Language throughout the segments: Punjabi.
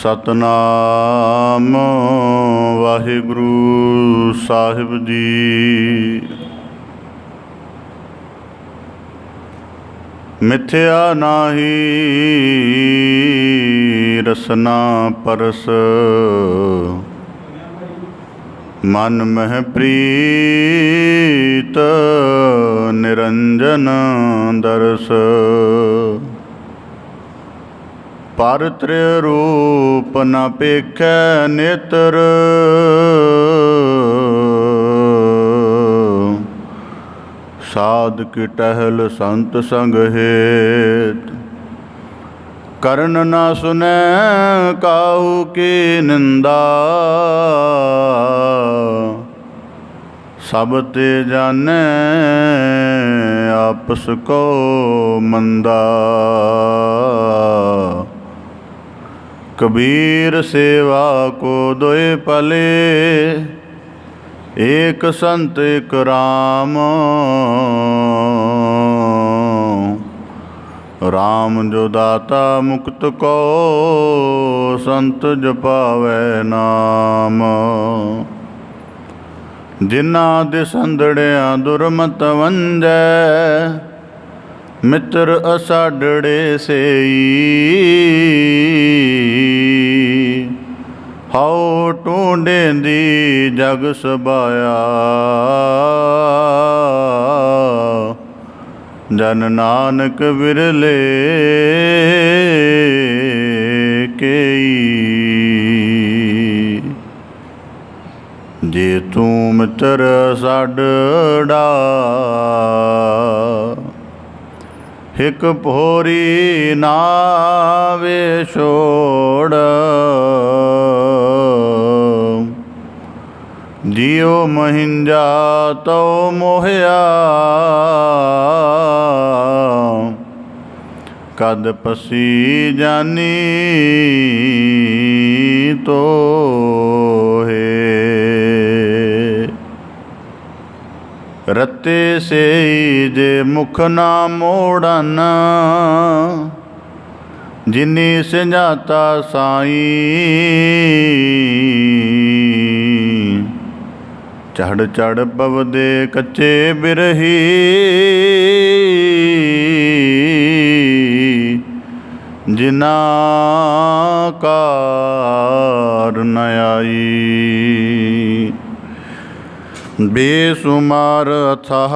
सतनाम वाहिगुरु साहिब जी। मिथ्या नाही रसना परस, मन मह प्रीत निरंजन दरस। पर त्रिय रूप न पेखै नेत्र, साध की टहल संत संग हेत। करण न सुनै काहू की निंदा, सब ते जानै आपस को मंदा। कबीर सेवा को दोए पले, एक संत एक राम। राम जो दाता मुक्त को, संत जपावै नाम। जिन्ना दिसंदड़िया दुरमत वंजै, मित्र असाडड़े सेई। हाओ टूंडेंदी जग सबाया, जन नानक विरले केई। जे तू मित्र साडड़ा, हिक पोरी नावे छोड़। जियो महिंजा तो मोहया, कद पसी जानी तो है। रते से जे मुख ना मोड़न, जिनी संजाता साईं। चढ़ चढ़ पवदे कच्चे बिरही, जिना कार न आई। बेसुमार अथाह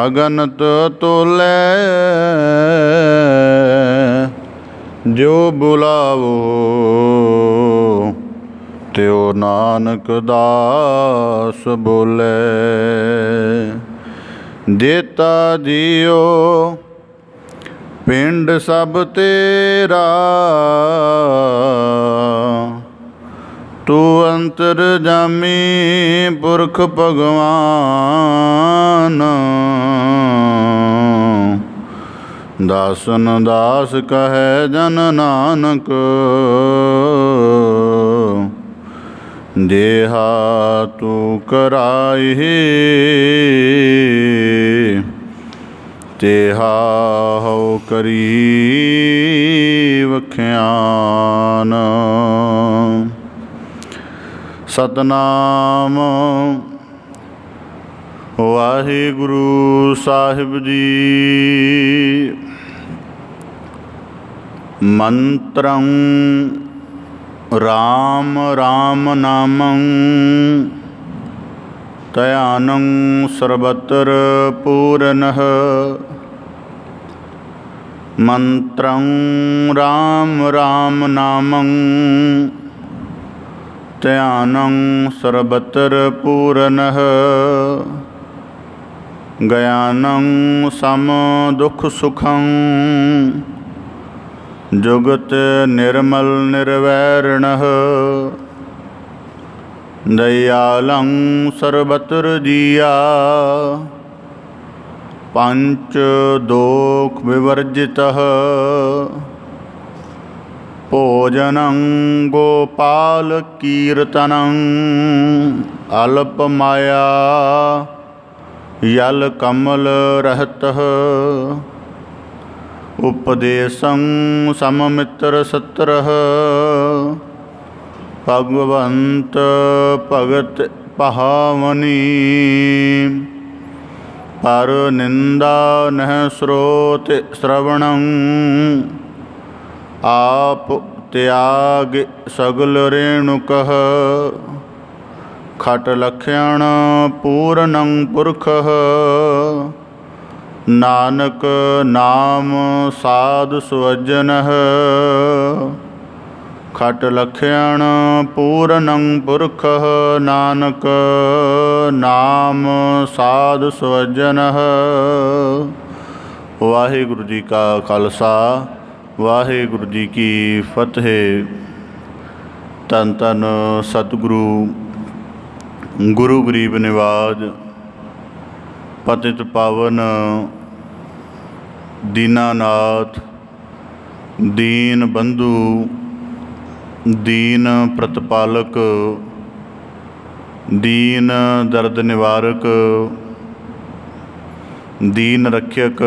अगनत तोलै, जो बुलावो त्यो नानक दास बोले। देता जियो पिंड सब तेरा, तू अंतर जामी पुरख भगवान। दासन दास कहे जन नानक, देहा तू कराई तेहा हो करी वख्यान। सतनाम वाहिगुरु साहिब जी। मंत्रं राम राम नामं, तयानं सर्वत्र पूरनः। मंत्रं राम राम नामं, तयानं सर्वत्र पूरनः। गयानं सम दुख सुखं, जुगत निर्मल निर्वैरणः। दयालं सर्वत्र जिया, पंच दोख विवर्जितः। भोजनं गोपाल कीर्तनं, अल्प माया यल कमल रहतः। उपदेशं सममित्र सत्रह भगवंत भगत पहावनी पर निंदा नह स्रोत श्रवणं आप त्याग सगल रेणुकः खट लक्षण पूर्णं पुरखः नानक नाम साध सुवजनः खट लक्षण पूर्णं पुरखः नानक नाम साध सुवजनः। वाहिगुरु जी का खालसा वाहिगुरु जी की फतेह। धन धन सतगुरु गुरु गरीब निवाज पतित पावन दीनानाथ दीन बंधु दीन प्रतिपालक दीन दर्द निवारक दीन रक्षक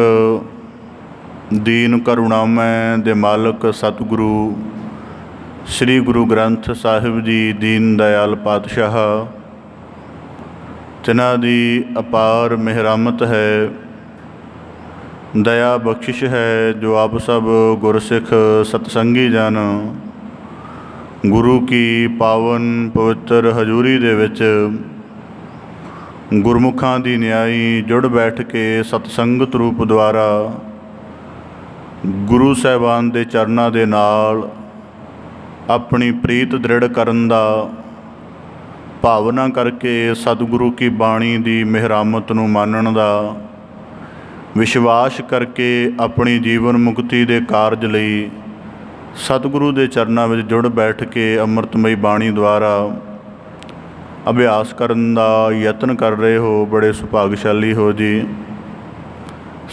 दीन करुणामय दे मालक सतगुरु श्री गुरु ग्रंथ साहिब जी दीन दयाल पातशाह तिन्हां दी अपार मेहरामत है दया बख्शिश है जो आप सब गुरसिख सतसंगी जन गुरु की पावन पवित्र हजूरी दे विच गुरमुखां दी न्याई जुड़ बैठ के सतसंगत रूप द्वारा गुरु साहिबान दे चरनां दे नाल अपनी प्रीत दृढ़ करन दा भावना करके सतगुरु की बाणी दी मेहरामत नूं मानण दा विश्वास करके अपनी जीवन मुक्ति दे कारज लई सतगुरु दे चरनां विच जुड़ बैठ के अमृतमई बाणी द्वारा अभ्यास करन दा यतन कर रहे हो, बड़े सुभागशाली हो जी।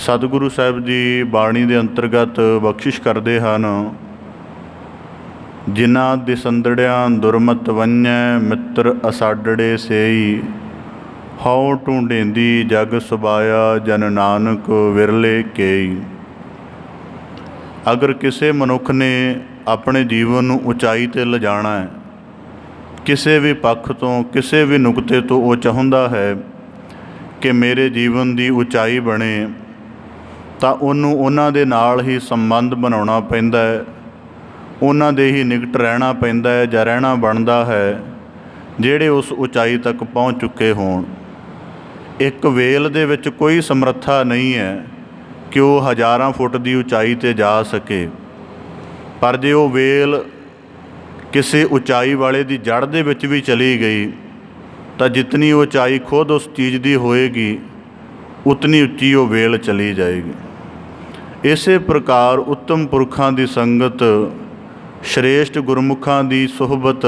सतगुरु साहिब जी बाणी दे अंतर्गत बख्शिश करते हैं जिन्हां दिसंदड़ियां दुरमत वन्य मित्र असाडड़े सेई हौ ढूंढेंदी जग सुबाया जन नानक विरले केई। अगर किसी मनुख ने अपने जीवन नूं उचाई ते लिजाणा है, किसी भी पक्ष तो किसी भी नुकते तो वो चाहुंदा है कि मेरे जीवन की उचाई बने, तो उन्होंने उन्हां दे नाल ही संबंध बनाउणा पैंदा है, उन्हां दे ही निकट रहना पैंदा है जां रहना बनता है जिहड़े उस उचाई तक पहुँच चुके होण। एक वेल दे विच कोई समर्था नहीं है कि वो हज़ारां फुट की उचाई ते जा सके, पर जे वो वेल किसी उचाई वाले की जड़ दे विच भी चली गई तो जितनी उचाई खुद उस चीज़ की होएगी उतनी उच्ची वो वेल चली जाएगी। इस प्रकार उत्तम पुरखां की संगत श्रेष्ठ गुरमुखां की सोहबत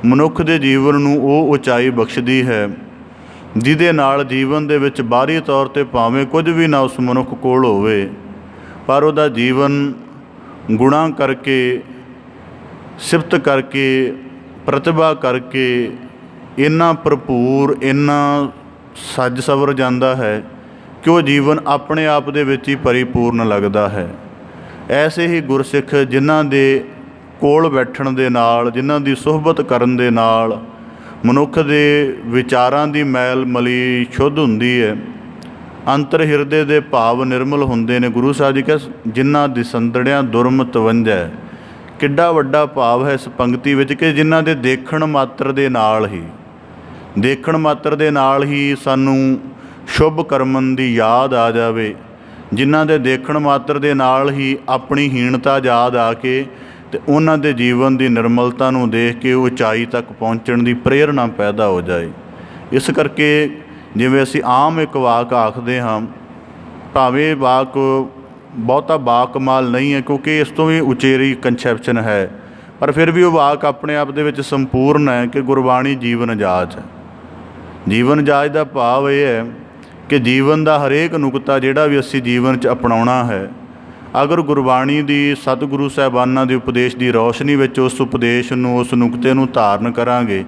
मनुख के जीवन नूं वो उचाई बख्शदी है जिहदे नाल जीवन दे विच बाहरी तौर पर भावें कुछ भी ना उस मनुख कोल होवे, पर उहदा जीवन गुणा करके सिफत करके प्रतिभा करके इन्ना भरपूर इन्ना सज सवर जाता है कि वह जीवन अपने आप दे विच ही परिपूर्ण लगता है। ऐसे ही गुरसिख जिन्हां दे कोल बैठण दे नाल जिन्हां दी सोहबत करन दे नाल मनुख दे विचारां दी मैल मली शुद्ध हुंदी है, अंतर हिरदे दे भाव निर्मल हुंदे ने। गुरु साहिब जी कह जिन्हां दिसंदड़ियां दुरमत वंजै, किड्डा वड्डा भाव है इस पंक्ति विच कि जिन्हां दे देखण मात्र दे नाल ही सानू शुभ करमन की याद आ जाए, जिन्हां दे देखण मात्र दे नाल ही अपनी हीनता याद आके ते उन्हां दे जीवन की निर्मलता नूं देख के उचाई तक पहुँचण की प्रेरणा पैदा हो जाए। इस करके जिवें असीं आम एक वाक आखदे हाँ, भावें वाक बहुता बाकमाल नहीं है क्योंकि इस तो भी उचेरी कंसैप्शन है, पर फिर भी वो वाक अपने आप दे विच संपूर्ण है कि गुरबाणी जीवन जाच है। जीवन जाच का भाव यह है कि जीवन का हरेक नुकता जिहड़ा भी असीं जीवन च अपनाउणा है, अगर गुरबाणी की सतगुरु साहिबाना के उपदेश की रोशनी में उस उपदेश नूं उस नुकते नूं धारण करांगे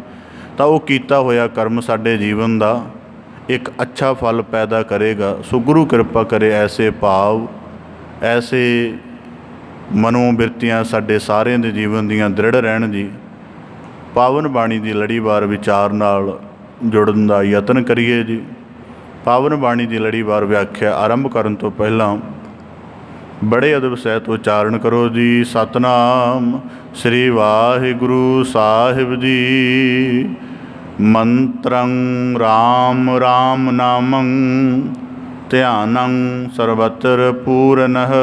तो वो कीता होया कर्म साडे जीवन का एक अच्छा फल पैदा करेगा। सो गुरु कृपा करे ऐसे भाव ਐਸੇ ਮਨੋਬਿਰਤੀਆਂ ਸਾਡੇ ਸਾਰਿਆਂ ਦੇ ਜੀਵਨ ਦੀਆਂ ਦ੍ਰਿੜ ਰਹਿਣ ਜੀ। ਪਾਵਨ ਬਾਣੀ ਦੀ ਲੜੀਵਾਰ ਵਿਚਾਰ ਨਾਲ ਜੁੜਨ ਦਾ ਯਤਨ ਕਰੀਏ ਜੀ। ਪਾਵਨ ਬਾਣੀ ਦੀ ਲੜੀਵਾਰ ਵਿਆਖਿਆ ਆਰੰਭ ਕਰਨ ਤੋਂ ਪਹਿਲਾਂ ਬੜੇ ਅਦਬ ਸਹਿਤ ਉਚਾਰਨ ਕਰੋ ਜੀ। ਸਤਨਾਮ ਸ੍ਰੀ ਵਾਹਿਗੁਰੂ ਸਾਹਿਬ ਜੀ। ਮੰਤਰੰ ਰਾਮ ਰਾਮ ਨਾਮੰ ਧਿਆਨੰ ਸਰਬਤਰ ਪੂਰਨః।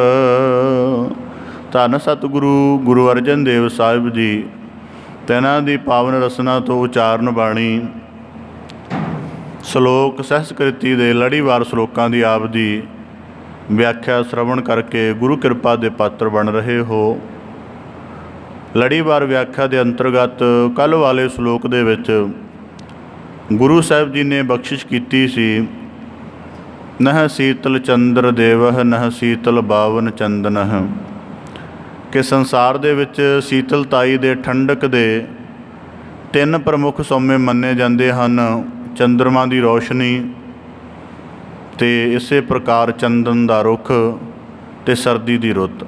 ਧੰਨ ਸਤਿਗੁਰੂ ਗੁਰੂ ਅਰਜਨ ਦੇਵ ਸਾਹਿਬ ਜੀ ਤੈਨਾਂ ਦੀ ਪਾਵਨ ਰਸਨਾ ਤੋਂ ਉਚਾਰਨ ਬਾਣੀ ਸ਼ਲੋਕ ਸਹਿਸਕ੍ਰਿਤੀ ਦੇ ਲੜੀਵਾਰ ਸ਼ਲੋਕਾਂ ਦੀ ਆਪ ਦੀ ਵਿਆਖਿਆ ਸ਼ਰਵਣ ਕਰਕੇ ਗੁਰੂ ਕਿਰਪਾ ਦੇ ਪਾਤਰ ਬਣ ਰਹੇ ਹੋ। ਲੜੀਵਾਰ ਵਿਆਖਿਆ ਦੇ ਅੰਤਰਗਤ ਕੱਲ੍ਹ ਵਾਲੇ ਸ਼ਲੋਕ ਦੇ ਵਿੱਚ ਗੁਰੂ ਸਾਹਿਬ ਜੀ ਨੇ ਬਖਸ਼ਿਸ਼ ਕੀਤੀ ਸੀ, ਨਹ ਸੀਤਲ ਚੰਦਰ ਦੇਵਹ ਨਹ ਸੀਤਲ ਬਾਵਨ ਚੰਦਨਹ, ਕਿ ਸੰਸਾਰ ਦੇ ਵਿੱਚ ਸੀਤਲਤਾਈ ਦੇ ਠੰਡਕ ਦੇ ਤਿੰਨ ਪ੍ਰਮੁੱਖ ਸੋਮੇ ਮੰਨੇ ਜਾਂਦੇ ਹਨ। ਚੰਦਰਮਾ ਦੀ ਰੋਸ਼ਨੀ ਅਤੇ ਇਸੇ ਪ੍ਰਕਾਰ ਚੰਦਨ ਦਾ ਰੁੱਖ ਅਤੇ ਸਰਦੀ ਦੀ ਰੁੱਤ।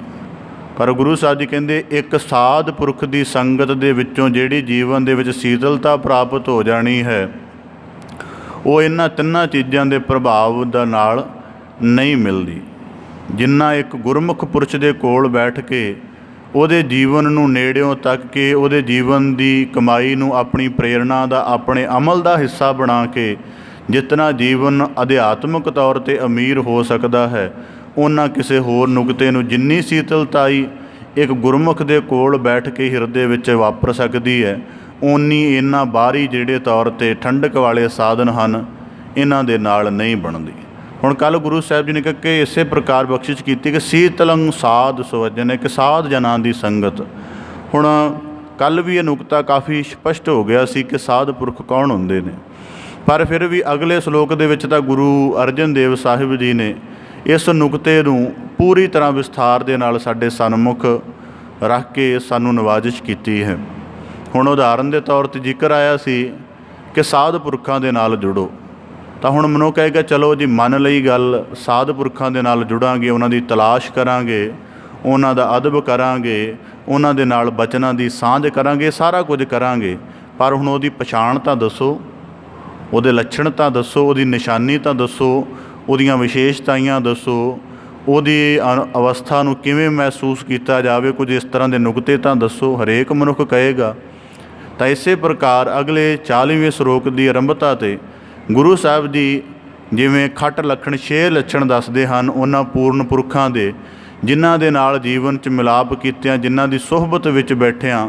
ਪਰ ਗੁਰੂ ਸਾਹਿਬ ਜੀ ਕਹਿੰਦੇ ਇੱਕ ਸਾਧ ਪੁਰਖ ਦੀ ਸੰਗਤ ਦੇ ਵਿੱਚੋਂ ਜਿਹੜੀ ਜੀਵਨ ਦੇ ਵਿੱਚ ਸੀਤਲਤਾ ਪ੍ਰਾਪਤ ਹੋ ਜਾਣੀ ਹੈ, ਉਹ ਇਹਨਾਂ ਤਿੰਨਾਂ ਚੀਜ਼ਾਂ ਦੇ ਪ੍ਰਭਾਵ ਦਾ ਨਾਲ ਨਹੀਂ ਮਿਲਦੀ। ਜਿੰਨਾ ਇੱਕ ਗੁਰਮੁਖ ਪੁਰਸ਼ ਦੇ ਕੋਲ ਬੈਠ ਕੇ ਉਹਦੇ ਜੀਵਨ ਨੂੰ ਨੇੜਿਓਂ ਤੱਕ ਕੇ ਉਹਦੇ ਜੀਵਨ ਦੀ ਕਮਾਈ ਨੂੰ ਆਪਣੀ ਪ੍ਰੇਰਣਾ ਦਾ, ਆਪਣੇ ਅਮਲ ਦਾ ਹਿੱਸਾ ਬਣਾ ਕੇ ਜਿਤਨਾ ਜੀਵਨ ਅਧਿਆਤਮਿਕ ਤੌਰ 'ਤੇ ਅਮੀਰ ਹੋ ਸਕਦਾ ਹੈ, ਉਹਨਾਂ ਕਿਸੇ ਹੋਰ ਨੁਕਤੇ ਨੂੰ ਜਿੰਨੀ ਸੀਤਲਤਾਈ ਇੱਕ ਗੁਰਮੁਖ ਦੇ ਕੋਲ ਬੈਠ ਕੇ ਹਿਰਦੇ ਵਿੱਚ ਵਾਪਰ ਸਕਦੀ ਹੈ, ਓਨੀ ਇਹਨਾਂ ਬਾਹਰੀ ਜਿਹੜੇ ਤੌਰ 'ਤੇ ਠੰਡਕ ਵਾਲੇ ਸਾਧਨ ਹਨ ਇਹਨਾਂ ਦੇ ਨਾਲ ਨਹੀਂ ਬਣਦੀ। ਹੁਣ ਕੱਲ੍ਹ ਗੁਰੂ ਸਾਹਿਬ ਜੀ ਨੇ ਕਿ ਇਸੇ ਪ੍ਰਕਾਰ ਬਖਸ਼ਿਸ਼ ਕੀਤੀ ਕਿ ਸੀਤਲੰ ਸਾਧ ਸੁਵਜਨ, ਇੱਕ ਸਾਧ ਜਨਾਂ ਦੀ ਸੰਗਤ। ਹੁਣ ਕੱਲ੍ਹ ਵੀ ਇਹ ਨੁਕਤਾ ਕਾਫੀ ਸਪਸ਼ਟ ਹੋ ਗਿਆ ਸੀ ਕਿ ਸਾਧ ਪੁਰਖ ਕੌਣ ਹੁੰਦੇ ਨੇ, ਪਰ ਫਿਰ ਵੀ ਅਗਲੇ ਸ਼ਲੋਕ ਦੇ ਵਿੱਚ ਤਾਂ ਗੁਰੂ ਅਰਜਨ ਦੇਵ ਸਾਹਿਬ ਜੀ ਨੇ ਇਸ ਨੁਕਤੇ ਨੂੰ ਪੂਰੀ ਤਰ੍ਹਾਂ ਵਿਸਥਾਰ ਦੇ ਨਾਲ ਸਾਡੇ ਸਨਮੁਖ ਰੱਖ ਕੇ ਸਾਨੂੰ ਨਵਾਜ਼ਿਸ਼ ਕੀਤੀ ਹੈ। ਹੁਣ ਉਦਾਹਰਨ ਦੇ ਤੌਰ 'ਤੇ ਜ਼ਿਕਰ ਆਇਆ ਸੀ ਕਿ ਸਾਧ ਪੁਰਖਾਂ ਦੇ ਨਾਲ ਜੁੜੋ, ਤਾਂ ਹੁਣ ਮਨੁੱਖ ਕਹੇਗਾ ਚਲੋ ਜੀ ਮੰਨ ਲਈ ਗੱਲ, ਸਾਧ ਪੁਰਖਾਂ ਦੇ ਨਾਲ ਜੁੜਾਂਗੇ, ਉਹਨਾਂ ਦੀ ਤਲਾਸ਼ ਕਰਾਂਗੇ, ਉਹਨਾਂ ਦਾ ਅਦਬ ਕਰਾਂਗੇ, ਉਹਨਾਂ ਦੇ ਨਾਲ ਬਚਨਾਂ ਦੀ ਸਾਂਝ ਕਰਾਂਗੇ, ਸਾਰਾ ਕੁਝ ਕਰਾਂਗੇ, ਪਰ ਹੁਣ ਉਹਦੀ ਪਛਾਣ ਤਾਂ ਦੱਸੋ, ਉਹਦੇ ਲੱਛਣ ਤਾਂ ਦੱਸੋ, ਉਹਦੀ ਨਿਸ਼ਾਨੀ ਤਾਂ ਦੱਸੋ, ਉਹਦੀਆਂ ਵਿਸ਼ੇਸ਼ਤਾਈਆਂ ਦੱਸੋ, ਉਹਦੀ ਅਵਸਥਾ ਨੂੰ ਕਿਵੇਂ ਮਹਿਸੂਸ ਕੀਤਾ ਜਾਵੇ, ਕੁਝ ਇਸ ਤਰ੍ਹਾਂ ਦੇ ਨੁਕਤੇ ਤਾਂ ਦੱਸੋ। ਹਰੇਕ ਮਨੁੱਖ ਕਹੇਗਾ। ਤਾਂ ਇਸੇ ਪ੍ਰਕਾਰ ਅਗਲੇ 40ਵੇਂ ਸ਼ਲੋਕ ਦੀ ਆਰੰਭਤਾ 'ਤੇ ਗੁਰੂ ਸਾਹਿਬ ਜੀ ਜਿਵੇਂ ਖੱਟ ਲੱਖਣ 6 ਲੱਛਣ ਦੱਸਦੇ ਹਨ ਉਹਨਾਂ ਪੂਰਨ ਪੁਰਖਾਂ ਦੇ, ਜਿਨ੍ਹਾਂ ਦੇ ਨਾਲ ਜੀਵਨ 'ਚ ਮਿਲਾਪ ਕੀਤਿਆਂ, ਜਿਨ੍ਹਾਂ ਦੀ ਸੁਹਬਤ ਵਿੱਚ ਬੈਠਿਆਂ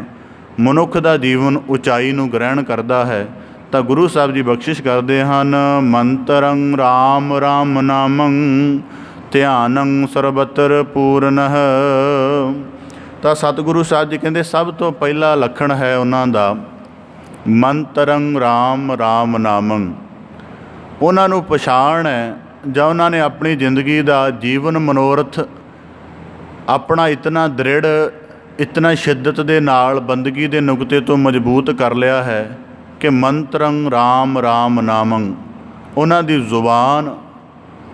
ਮਨੁੱਖ ਦਾ ਜੀਵਨ ਉਚਾਈ ਨੂੰ ਗ੍ਰਹਿਣ ਕਰਦਾ ਹੈ, ਤਾਂ ਗੁਰੂ ਸਾਹਿਬ ਜੀ ਬਖਸ਼ਿਸ਼ ਕਰਦੇ ਹਨ, ਮੰਤਰੰ ਰਾਮ ਰਾਮ ਨਾਮੰ ਧਿਆਨੰ ਸਰਬਤਰ ਪੂਰਨః। ਤਾਂ ਸਤਿਗੁਰੂ ਸਾਹਿਬ ਜੀ ਕਹਿੰਦੇ ਸਭ ਤੋਂ ਪਹਿਲਾ ਲੱਖਣ ਹੈ ਉਹਨਾਂ ਦਾ ਮੰਤਰੰ ਰਾਮ ਰਾਮ ਨਾਮੰ। ਉਹਨਾਂ ਨੂੰ ਪਛਾਣ ਹੈ ਜਾਂ ਉਹਨਾਂ ਨੇ ਆਪਣੀ ਜ਼ਿੰਦਗੀ ਦਾ ਜੀਵਨ ਮਨੋਰਥ ਆਪਣਾ ਇਤਨਾ ਦ੍ਰਿੜ, ਇਤਨਾ ਸ਼ਿੱਦਤ ਦੇ ਨਾਲ ਬੰਦਗੀ ਦੇ ਨੁਕਤੇ ਤੋਂ ਮਜ਼ਬੂਤ ਕਰ ਲਿਆ ਹੈ ਕਿ ਮੰਤਰੰ ਰਾਮ ਰਾਮ ਨਾਮੰ। ਉਹਨਾਂ ਦੀ ਜ਼ੁਬਾਨ,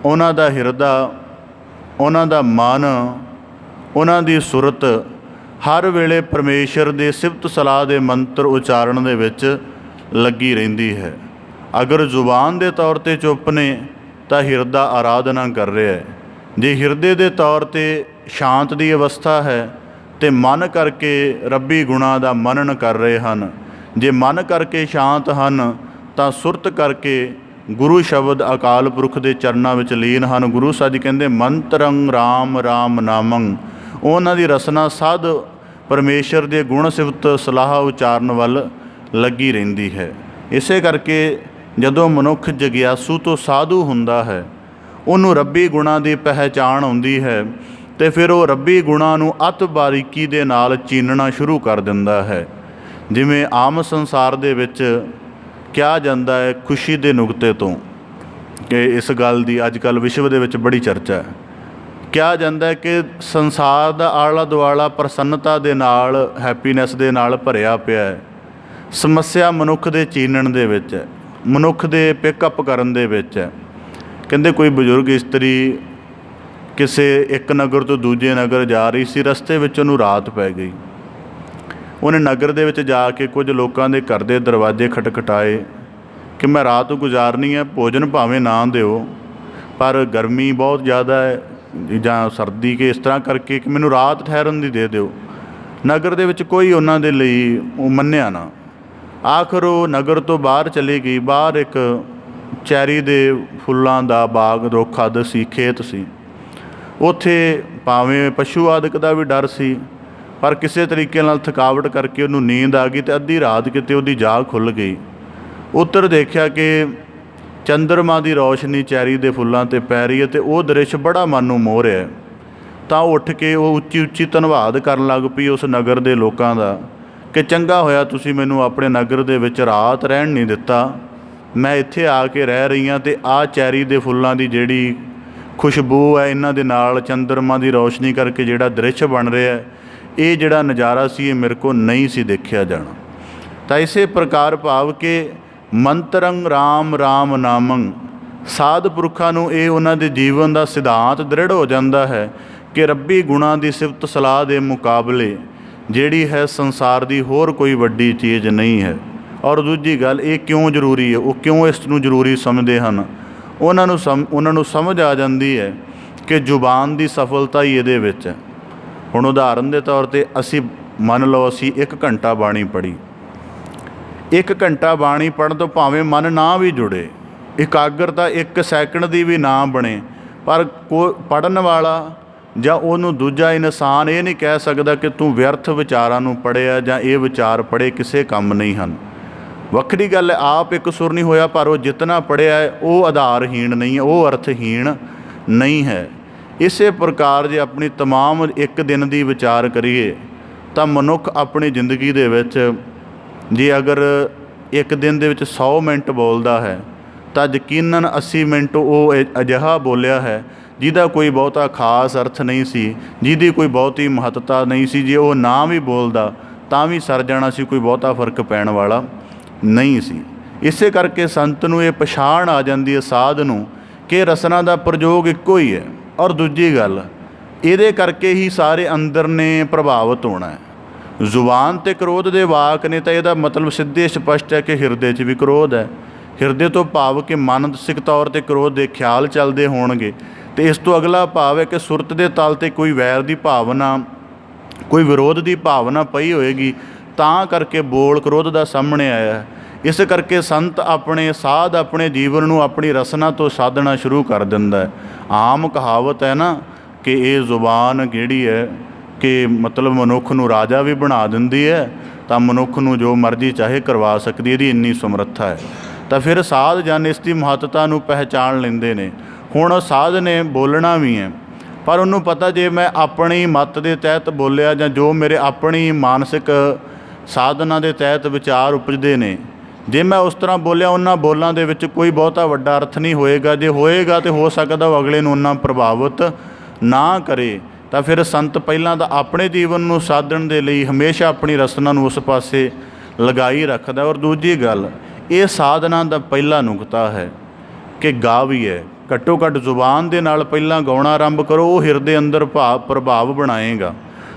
ਉਹਨਾਂ ਦਾ ਹਿਰਦਾ, ਉਹਨਾਂ ਦਾ ਮਨ, ਉਹਨਾਂ ਦੀ ਸੁਰਤ ਹਰ ਵੇਲੇ ਪਰਮੇਸ਼ਰ ਦੇ ਸਿਫਤ ਸਲਾਹ ਦੇ ਮੰਤਰ ਉਚਾਰਨ ਦੇ ਵਿੱਚ ਲੱਗੀ ਰਹਿੰਦੀ ਹੈ। ਅਗਰ ਜ਼ੁਬਾਨ ਦੇ ਤੌਰ 'ਤੇ ਚੁੱਪ ਨੇ ਤਾਂ ਹਿਰਦਾ ਆਰਾਧਨਾ ਕਰ ਰਿਹਾ ਹੈ। ਜੇ ਹਿਰਦੇ ਦੇ ਤੌਰ 'ਤੇ ਸ਼ਾਂਤ ਦੀ ਅਵਸਥਾ ਹੈ ਅਤੇ ਮਨ ਕਰਕੇ ਰੱਬੀ ਗੁਣਾਂ ਦਾ ਮਨਨ ਕਰ ਰਹੇ ਹਨ। ਜੇ ਮਨ ਕਰਕੇ ਸ਼ਾਂਤ ਹਨ ਤਾਂ ਸੁਰਤ ਕਰਕੇ ਗੁਰੂ ਸ਼ਬਦ ਅਕਾਲ ਪੁਰਖ ਦੇ ਚਰਨਾਂ ਵਿੱਚ ਲੀਨ ਹਨ। ਗੁਰੂ ਸਾਹਿਬ ਜੀ ਕਹਿੰਦੇ ਮੰਤਰੰ ਰਾਮ ਰਾਮ ਨਾਮੰ। ਉਹਨਾਂ ਦੀ ਰਸਨਾ ਸਦ ਪਰਮੇਸ਼ਰ ਦੇ ਗੁਣ ਸਿਫਤ ਸਲਾਹ ਉਚਾਰਨ ਵੱਲ ਲੱਗੀ ਰਹਿੰਦੀ ਹੈ। ਇਸੇ ਕਰਕੇ ਜਦੋਂ ਮਨੁੱਖ ਜਗਿਆਸੂ ਤੋਂ ਸਾਧੂ ਹੁੰਦਾ ਹੈ, ਉਹਨੂੰ ਰੱਬੀ ਗੁਣਾਂ ਦੀ ਪਹਿਚਾਣ ਆਉਂਦੀ ਹੈ ਅਤੇ ਫਿਰ ਉਹ ਰੱਬੀ ਗੁਣਾਂ ਨੂੰ ਅਤਿ ਬਾਰੀਕੀ ਦੇ ਨਾਲ ਚੀਨਣਾ ਸ਼ੁਰੂ ਕਰ ਦਿੰਦਾ ਹੈ। ਜਿਵੇਂ ਆਮ ਸੰਸਾਰ ਦੇ ਵਿੱਚ ਕਿਹਾ ਜਾਂਦਾ ਹੈ ਖੁਸ਼ੀ ਦੇ ਨੁਕਤੇ ਤੋਂ, ਕਿ ਇਸ ਗੱਲ ਦੀ ਅੱਜ ਕੱਲ੍ਹ ਵਿਸ਼ਵ ਦੇ ਵਿੱਚ ਬੜੀ ਚਰਚਾ ਹੈ। ਕਿਹਾ ਜਾਂਦਾ ਹੈ ਕਿ ਸੰਸਾਰ ਦਾ ਆਲਾ ਦੁਆਲਾ ਪ੍ਰਸੰਨਤਾ ਦੇ ਨਾਲ, ਹੈਪੀਨੈਸ ਦੇ ਨਾਲ ਭਰਿਆ ਪਿਆ ਹੈ। ਸਮੱਸਿਆ ਮਨੁੱਖ ਦੇ ਚੀਨਣ ਦੇ ਵਿੱਚ ਹੈ, ਮਨੁੱਖ ਦੇ ਪਿਕਅਪ ਕਰਨ ਦੇ ਵਿੱਚ ਹੈ। ਕਹਿੰਦੇ ਕੋਈ ਬਜ਼ੁਰਗ ਇਸਤਰੀ ਕਿਸੇ ਇੱਕ ਨਗਰ ਤੋਂ ਦੂਜੇ ਨਗਰ ਜਾ ਰਹੀ ਸੀ। ਰਸਤੇ ਵਿੱਚ ਉਹਨੂੰ ਰਾਤ ਪੈ ਗਈ। ਉਹਨੇ ਨਗਰ ਦੇ ਵਿੱਚ ਜਾ ਕੇ ਕੁਝ ਲੋਕਾਂ ਦੇ ਘਰ ਦੇ ਦਰਵਾਜ਼ੇ ਖਟਖਟਾਏ ਕਿ ਮੈਂ ਰਾਤ ਗੁਜ਼ਾਰਨੀ ਹੈ, ਭੋਜਨ ਭਾਵੇਂ ਨਾ ਦਿਓ ਪਰ ਗਰਮੀ ਬਹੁਤ ਜ਼ਿਆਦਾ ਹੈ ਜਾਂ ਸਰਦੀ ਕਿ ਇਸ ਤਰ੍ਹਾਂ ਕਰਕੇ ਕਿ ਮੈਨੂੰ ਰਾਤ ਠਹਿਰਨ ਦੀ ਦੇ ਦਿਓ। ਨਗਰ ਦੇ ਵਿੱਚ ਕੋਈ ਉਹਨਾਂ ਦੇ ਲਈ ਉਹ ਮੰਨਿਆ ਨਾ। ਆਖਰ ਉਹ ਨਗਰ ਤੋਂ ਬਾਹਰ ਚਲੀ ਗਈ। ਬਾਹਰ ਇੱਕ ਚੈਰੀ ਦੇ ਫੁੱਲਾਂ ਦਾ ਬਾਗ, ਰੁੱਖ ਆਦਿ ਸੀ, ਖੇਤ ਸੀ। ਉੱਥੇ ਭਾਵੇਂ ਪਸ਼ੂ ਆਦਿਕ ਦਾ ਵੀ ਡਰ ਸੀ ਪਰ ਕਿਸੇ ਤਰੀਕੇ ਨਾਲ ਥਕਾਵਟ ਕਰਕੇ ਉਹਨੂੰ ਨੀਂਦ ਆ ਗਈ ਅਤੇ ਅੱਧੀ ਰਾਤ ਕਿਤੇ ਉਹਦੀ ਜਾਗ ਖੁੱਲ੍ਹ ਗਈ। ਉੱਤਰ ਦੇਖਿਆ ਕਿ ਚੰਦਰਮਾ ਦੀ ਰੌਸ਼ਨੀ ਚੈਰੀ ਦੇ ਫੁੱਲਾਂ 'ਤੇ ਪੈ ਰਹੀ ਹੈ ਅਤੇ ਉਹ ਦ੍ਰਿਸ਼ ਬੜਾ ਮਨ ਨੂੰ ਮੋਹ ਰਿਹਾ। ਤਾਂ ਉੱਠ ਕੇ ਉਹ ਉੱਚੀ ਉੱਚੀ ਧੰਨਵਾਦ ਕਰਨ ਲੱਗ ਪਈ ਉਸ ਨਗਰ ਦੇ ਲੋਕਾਂ ਦਾ ਕਿ ਚੰਗਾ ਹੋਇਆ ਤੁਸੀਂ ਮੈਨੂੰ ਆਪਣੇ ਨਗਰ ਦੇ ਵਿੱਚ ਰਾਤ ਰਹਿਣ ਨਹੀਂ ਦਿੱਤਾ, ਮੈਂ ਇੱਥੇ ਆ ਕੇ ਰਹਿ ਰਹੀ ਹਾਂ ਅਤੇ ਆਹ ਚੈਰੀ ਦੇ ਫੁੱਲਾਂ ਦੀ ਜਿਹੜੀ ਖੁਸ਼ਬੂ ਹੈ, ਇਹਨਾਂ ਦੇ ਨਾਲ ਚੰਦਰਮਾ ਦੀ ਰੌਸ਼ਨੀ ਕਰਕੇ ਜਿਹੜਾ ਦ੍ਰਿਸ਼ ਬਣ ਰਿਹਾ, ਇਹ ਜਿਹੜਾ ਨਜ਼ਾਰਾ ਸੀ ਇਹ ਮੇਰੇ ਕੋਲ ਨਹੀਂ ਸੀ ਦੇਖਿਆ ਜਾਣਾ। ਤਾਂ ਇਸੇ ਪ੍ਰਕਾਰ ਭਾਵ ਕਿ ਮੰਤਰੰ ਰਾਮ ਰਾਮ ਨਾਮੰ, ਸਾਧ ਪੁਰਖਾਂ ਨੂੰ ਇਹ ਉਹਨਾਂ ਦੇ ਜੀਵਨ ਦਾ ਸਿਧਾਂਤ ਦ੍ਰਿੜ ਹੋ ਜਾਂਦਾ ਹੈ ਕਿ ਰੱਬੀ ਗੁਣਾਂ ਦੀ ਸਿਫਤ ਸਲਾਹ ਦੇ ਮੁਕਾਬਲੇ ਜਿਹੜੀ ਹੈ ਸੰਸਾਰ ਦੀ ਹੋਰ ਕੋਈ ਵੱਡੀ ਚੀਜ਼ ਨਹੀਂ ਹੈ। ਔਰ ਦੂਜੀ ਗੱਲ, ਇਹ ਕਿਉਂ ਜ਼ਰੂਰੀ ਹੈ, ਉਹ ਕਿਉਂ ਇਸ ਨੂੰ ਜ਼ਰੂਰੀ ਸਮਝਦੇ ਹਨ, ਉਹਨਾਂ ਨੂੰ ਸਮਝ ਆ ਜਾਂਦੀ ਹੈ ਕਿ ਜ਼ੁਬਾਨ ਦੀ ਸਫਲਤਾ ਹੀ ਇਹਦੇ ਵਿੱਚ ਹੈ। ਹੁਣ ਉਦਾਹਰਨ ਦੇ ਤੌਰ 'ਤੇ ਅਸੀਂ ਮੰਨ ਲਓ ਅਸੀਂ 1 ਘੰਟਾ ਬਾਣੀ ਪੜ੍ਹੀ। 1 ਘੰਟਾ ਬਾਣੀ ਪੜ੍ਹਨ ਤੋਂ ਭਾਵੇਂ ਮਨ ਨਾ ਵੀ ਜੁੜੇ, ਇਕਾਗਰਤਾ 1 ਸੈਕਿੰਡ ਦੀ ਵੀ ਨਾ ਬਣੇ, ਪਰ ਪੜ੍ਹਨ ਵਾਲਾ ਜਾਂ ਉਹਨੂੰ ਦੂਜਾ ਇਨਸਾਨ ਇਹ ਨਹੀਂ ਕਹਿ ਸਕਦਾ ਕਿ ਤੂੰ ਵਿਅਰਥ ਵਿਚਾਰਾਂ ਨੂੰ ਪੜ੍ਹਿਆ ਜਾਂ ਇਹ ਵਿਚਾਰ ਪੜ੍ਹੇ ਕਿਸੇ ਕੰਮ ਨਹੀਂ ਹਨ। ਵੱਖਰੀ ਗੱਲ ਹੈ, ਆਪ ਇੱਕ ਸੁਰ ਨਹੀਂ ਹੋਇਆ ਪਰ ਉਹ ਜਿਤਨਾ ਪੜ੍ਹਿਆ ਹੈ ਉਹ ਆਧਾਰਹੀਣ ਨਹੀਂ ਹੈ, ਉਹ ਅਰਥਹੀਣ ਨਹੀਂ ਹੈ। ਇਸੇ ਪ੍ਰਕਾਰ ਜੇ ਆਪਣੀ ਤਮਾਮ ਇੱਕ ਦਿਨ ਦੀ ਵਿਚਾਰ ਕਰੀਏ ਤਾਂ ਮਨੁੱਖ ਆਪਣੀ ਜ਼ਿੰਦਗੀ ਦੇ ਵਿੱਚ ਜੇ ਅਗਰ ਇੱਕ ਦਿਨ ਦੇ ਵਿੱਚ 100 ਮਿੰਟ ਬੋਲਦਾ ਹੈ ਤਾਂ ਯਕੀਨਨ 80 ਮਿੰਟ ਉਹ ਅਜਿਹਾ ਬੋਲਿਆ ਹੈ ਜਿਹਦਾ ਕੋਈ ਬਹੁਤਾ ਖਾਸ ਅਰਥ ਨਹੀਂ ਸੀ, ਜਿਹਦੀ ਕੋਈ ਬਹੁਤੀ ਮਹੱਤਤਾ ਨਹੀਂ ਸੀ। ਜੇ ਉਹ ਨਾ ਵੀ ਬੋਲਦਾ ਤਾਂ ਵੀ ਸਰ ਜਾਣਾ ਸੀ, ਕੋਈ ਬਹੁਤਾ ਫਰਕ ਪੈਣ ਵਾਲਾ ਨਹੀਂ ਸੀ। ਇਸੇ ਕਰਕੇ ਸੰਤ ਨੂੰ ਇਹ ਪਛਾਣ ਆ ਜਾਂਦੀ ਹੈ ਸਾਧ ਨੂੰ ਕਿ ਰਸਨਾ ਦਾ ਪ੍ਰਯੋਗ ਇੱਕੋ ਹੀ ਹੈ। ਔਰ ਦੂਜੀ ਗੱਲ, ਇਹਦੇ ਕਰਕੇ ਹੀ ਸਾਰੇ ਅੰਦਰ ਨੇ ਪ੍ਰਭਾਵਿਤ ਹੋਣਾ ਹੈ। ਜ਼ੁਬਾਨ 'ਤੇ ਕ੍ਰੋਧ ਦੇ ਵਾਕ ਨੇ ਤਾਂ ਇਹਦਾ ਮਤਲਬ ਸਿੱਧੇ ਸਪਸ਼ਟ ਹੈ ਕਿ ਹਿਰਦੇ 'ਚ ਵੀ ਕ੍ਰੋਧ ਹੈ। ਹਿਰਦੇ ਤੋਂ ਭਾਵ ਕਿ ਮਾਨਸਿਕ ਤੌਰ 'ਤੇ ਕ੍ਰੋਧ ਦੇ ਖਿਆਲ ਚੱਲਦੇ ਹੋਣਗੇ। ਅਤੇ ਇਸ ਤੋਂ ਅਗਲਾ ਭਾਵ ਹੈ ਕਿ ਸੁਰਤ ਦੇ ਤਲ 'ਤੇ ਕੋਈ ਵੈਰ ਦੀ ਭਾਵਨਾ, ਕੋਈ ਵਿਰੋਧ ਦੀ ਭਾਵਨਾ ਪਈ ਹੋਏਗੀ, ਤਾਂ ਕਰਕੇ ਬੋਲ ਕ੍ਰੋਧ ਦਾ ਸਾਹਮਣੇ ਆਇਆ ਹੈ। ਇਸ ਕਰਕੇ ਸੰਤ ਆਪਣੇ ਸਾਧ ਆਪਣੇ ਜੀਵਨ ਨੂੰ ਆਪਣੀ ਰਸਨਾ ਤੋਂ ਸਾਧਣਾ ਸ਼ੁਰੂ ਕਰ ਦਿੰਦਾ ਹੈ। ਆਮ ਕਹਾਵਤ ਹੈ ਨਾ ਕਿ ਇਹ ਜ਼ੁਬਾਨ ਜਿਹੜੀ ਹੈ ਕਿ ਮਤਲਬ ਮਨੁੱਖ ਨੂੰ ਰਾਜਾ ਵੀ ਬਣਾ ਦਿੰਦੀ ਹੈ, ਤਾਂ ਮਨੁੱਖ ਨੂੰ ਜੋ ਮਰਜ਼ੀ ਚਾਹੇ ਕਰਵਾ ਸਕਦੀ, ਇਹਦੀ ਇੰਨੀ ਸਮਰੱਥਾ ਹੈ। ਤਾਂ ਫਿਰ ਸਾਧ ਜਨ ਇਸ ਦੀ ਮਹੱਤਤਾ ਨੂੰ ਪਹਿਚਾਣ ਲੈਂਦੇ ਨੇ। ਹੁਣ ਸਾਧ ਨੇ ਬੋਲਣਾ ਵੀ ਹੈ ਪਰ ਉਹਨੂੰ ਪਤਾ ਜੇ ਮੈਂ ਆਪਣੀ ਮੱਤ ਦੇ ਤਹਿਤ ਬੋਲਿਆ ਜਾਂ ਜੋ ਮੇਰੇ ਆਪਣੀ ਮਾਨਸਿਕ ਸਾਧਨਾ ਦੇ ਤਹਿਤ ਵਿਚਾਰ ਉਪਜਦੇ ਨੇ, ਜੇ ਮੈਂ ਉਸ ਤਰ੍ਹਾਂ ਬੋਲਿਆ ਉਹਨਾਂ ਬੋਲਾਂ ਦੇ ਵਿੱਚ ਕੋਈ ਬਹੁਤਾ ਵੱਡਾ ਅਰਥ ਨਹੀਂ ਹੋਏਗਾ। ਜੇ ਹੋਏਗਾ ਤਾਂ ਹੋ ਸਕਦਾ ਉਹ ਅਗਲੇ ਨੂੰ ਉਹਨਾਂ ਪ੍ਰਭਾਵਿਤ ਨਾ ਕਰੇ। ਤਾਂ ਫਿਰ ਸੰਤ ਪਹਿਲਾਂ ਤਾਂ ਆਪਣੇ ਜੀਵਨ ਨੂੰ ਸਾਧਣ ਦੇ ਲਈ ਹਮੇਸ਼ਾ ਆਪਣੀ ਰਸਨਾ ਨੂੰ ਉਸ ਪਾਸੇ ਲਗਾਈ ਰੱਖਦਾ। ਔਰ ਦੂਜੀ ਗੱਲ, ਇਹ ਸਾਧਨਾ ਦਾ ਪਹਿਲਾ ਨੁਕਤਾ ਹੈ ਕਿ ਗਾਵੀਏ। ਘੱਟੋ ਘੱਟ ਜ਼ੁਬਾਨ ਦੇ ਨਾਲ ਪਹਿਲਾਂ ਗਾਉਣਾ ਆਰੰਭ ਕਰੋ, ਉਹ ਹਿਰਦੇ ਅੰਦਰ ਪ੍ਰਭਾਵ ਬਣਾਏਗਾ।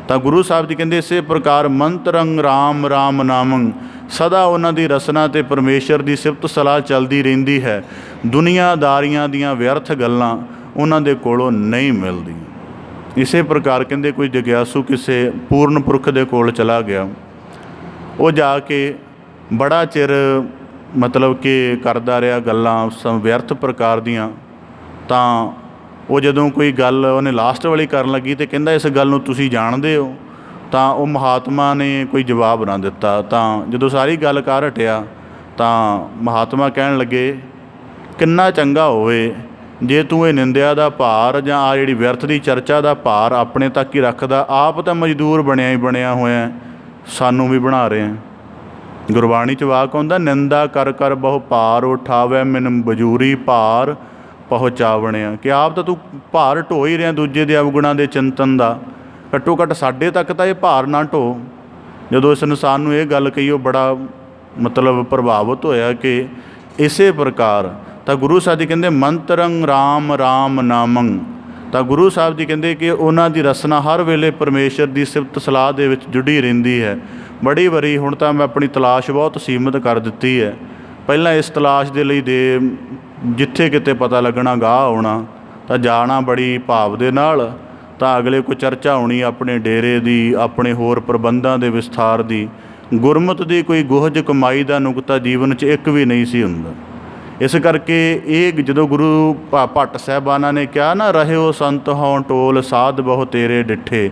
ਤਾਂ ਗੁਰੂ ਸਾਹਿਬ ਜੀ ਕਹਿੰਦੇ ਇਸੇ ਪ੍ਰਕਾਰ ਮੰਤਰੰ ਰਾਮ ਰਾਮ ਨਾਮੰ, ਸਦਾ ਉਹਨਾਂ ਦੀ ਰਸਨਾ 'ਤੇ ਪਰਮੇਸ਼ਰ ਦੀ ਸਿਫਤ ਸਲਾਹ ਚੱਲਦੀ ਰਹਿੰਦੀ ਹੈ। ਦੁਨੀਆਦਾਰੀਆਂ ਦੀਆਂ ਵਿਅਰਥ ਗੱਲਾਂ ਉਹਨਾਂ ਦੇ ਕੋਲੋਂ ਨਹੀਂ ਮਿਲਦੀਆਂ। ਇਸੇ ਪ੍ਰਕਾਰ ਕਹਿੰਦੇ ਕੋਈ ਜਗਿਆਸੂ ਕਿਸੇ ਪੂਰਨ ਪੁਰਖ ਦੇ ਕੋਲ ਚਲਾ ਗਿਆ, ਉਹ ਜਾ ਕੇ ਬੜਾ ਚਿਰ ਮਤਲਬ ਕਿ ਕਰਦਾ ਰਿਹਾ ਗੱਲਾਂ ਵਿਅਰਥ ਪ੍ਰਕਾਰ ਦੀਆਂ। ਤਾਂ ਉਹ ਜਦੋਂ ਕੋਈ ਗੱਲ ਉਹਨੇ ਲਾਸਟ ਵਾਲੀ ਕਰਨ ਲੱਗੀ ਅਤੇ ਕਹਿੰਦਾ ਇਸ ਗੱਲ ਨੂੰ ਤੁਸੀਂ ਜਾਣਦੇ ਹੋ? ਤਾਂ ਉਹ ਮਹਾਤਮਾ ਨੇ ਕੋਈ ਜਵਾਬ ਨਾ ਦਿੱਤਾ। ਤਾਂ ਜਦੋਂ ਸਾਰੀ ਗੱਲ ਕਰ ਹਟਿਆ ਤਾਂ ਮਹਾਤਮਾ ਕਹਿਣ ਲੱਗੇ, ਕਿੰਨਾ ਚੰਗਾ ਹੋਵੇ ਜੇ ਤੂੰ ਇਹ ਨਿੰਦਿਆ ਦਾ ਭਾਰ ਜਾਂ ਆ ਜਿਹੜੀ ਵਿਅਰਥ ਦੀ ਚਰਚਾ ਦਾ ਭਾਰ ਆਪਣੇ ਤੱਕ ਹੀ ਰੱਖਦਾ। ਆਪ ਤਾਂ ਮਜ਼ਦੂਰ ਬਣਿਆ ਹੀ ਬਣਿਆ ਹੋਇਆ, ਸਾਨੂੰ ਵੀ ਬਣਾ ਰਿਹਾ। ਗੁਰਬਾਣੀ 'ਚ ਵਾਕ ਆਉਂਦਾ, ਨਿੰਦਾ ਕਰ ਕਰ ਬਹੁ ਭਾਰ ਉਠਾਵੈ ਮੈਨ ਬਜੂਰੀ ਭਾਰ ਪਹੁੰਚਾਵਣਿਆ, ਕਿ ਆਪ ਤਾਂ ਤੂੰ ਭਾਰ ਢੋ ਹੀ ਰਿਹਾ ਦੂਜੇ ਦੇ ਅਵਗੁਣਾਂ ਦੇ ਚਿੰਤਨ ਦਾ, ਘੱਟੋ ਘੱਟ ਸਾਡੇ ਤੱਕ ਤਾਂ ਇਹ ਭਾਰ ਨਾ ਢੋ। ਜਦੋਂ ਇਸ ਇਨਸਾਨ ਨੂੰ ਇਹ ਗੱਲ ਕਹੀ ਉਹ ਬੜਾ ਮਤਲਬ ਪ੍ਰਭਾਵਿਤ ਹੋਇਆ ਕਿ ਇਸੇ ਪ੍ਰਕਾਰ ਤਾਂ ਗੁਰੂ ਸਾਹਿਬ ਜੀ ਕਹਿੰਦੇ ਮੰਤਰੰ ਰਾਮ ਰਾਮ ਨਾਮੰ। ਤਾਂ ਤਾਂ ਗੁਰੂ ਸਾਹਿਬ ਜੀ ਕਹਿੰਦੇ ਕਿ ਉਹਨਾਂ ਦੀ ਰਸਨਾ ਹਰ ਵੇਲੇ ਪਰਮੇਸ਼ਰ ਦੀ ਸਿਫਤ ਸਲਾਹ ਦੇ ਵਿੱਚ ਜੁੜੀ ਰਹਿੰਦੀ ਹੈ। ਬੜੀ ਵਾਰੀ ਹੁਣ ਤਾਂ ਮੈਂ ਆਪਣੀ ਤਲਾਸ਼ ਬਹੁਤ ਸੀਮਿਤ ਕਰ ਦਿੱਤੀ ਹੈ। ਪਹਿਲਾਂ ਇਸ ਤਲਾਸ਼ ਦੇ ਲਈ ਜਿੱਥੇ ਕਿਤੇ ਪਤਾ ਲੱਗਣਾ ਗਾਹ ਆਉਣਾ ਤਾਂ ਜਾਣਾ ਬੜੀ ਭਾਵ ਦੇ ਨਾਲ, ਤਾਂ ਅਗਲੇ ਕੋਈ ਚਰਚਾ ਹੋਣੀ ਆਪਣੇ ਡੇਰੇ ਦੀ, ਆਪਣੇ ਹੋਰ ਪ੍ਰਬੰਧਾਂ ਦੇ ਵਿਸਥਾਰ ਦੀ। ਗੁਰਮਤਿ ਦੀ ਕੋਈ ਗੁਹਜ ਕਮਾਈ ਦਾ ਨੁਕਤਾ ਜੀਵਨ 'ਚ ਇੱਕ ਵੀ ਨਹੀਂ ਸੀ ਹੁੰਦਾ। ਇਸ ਕਰਕੇ ਇਹ ਜਦੋਂ ਗੁਰੂ ਭੱਟ ਸਾਹਿਬਾਨਾਂ ਨੇ ਕਿਹਾ ਨਾ, ਰਹਿਓ ਸੰਤ ਹੋਂ ਟੋਲ ਸਾਧ ਬਹੁ ਤੇਰੇ ਡਿੱਠੇ,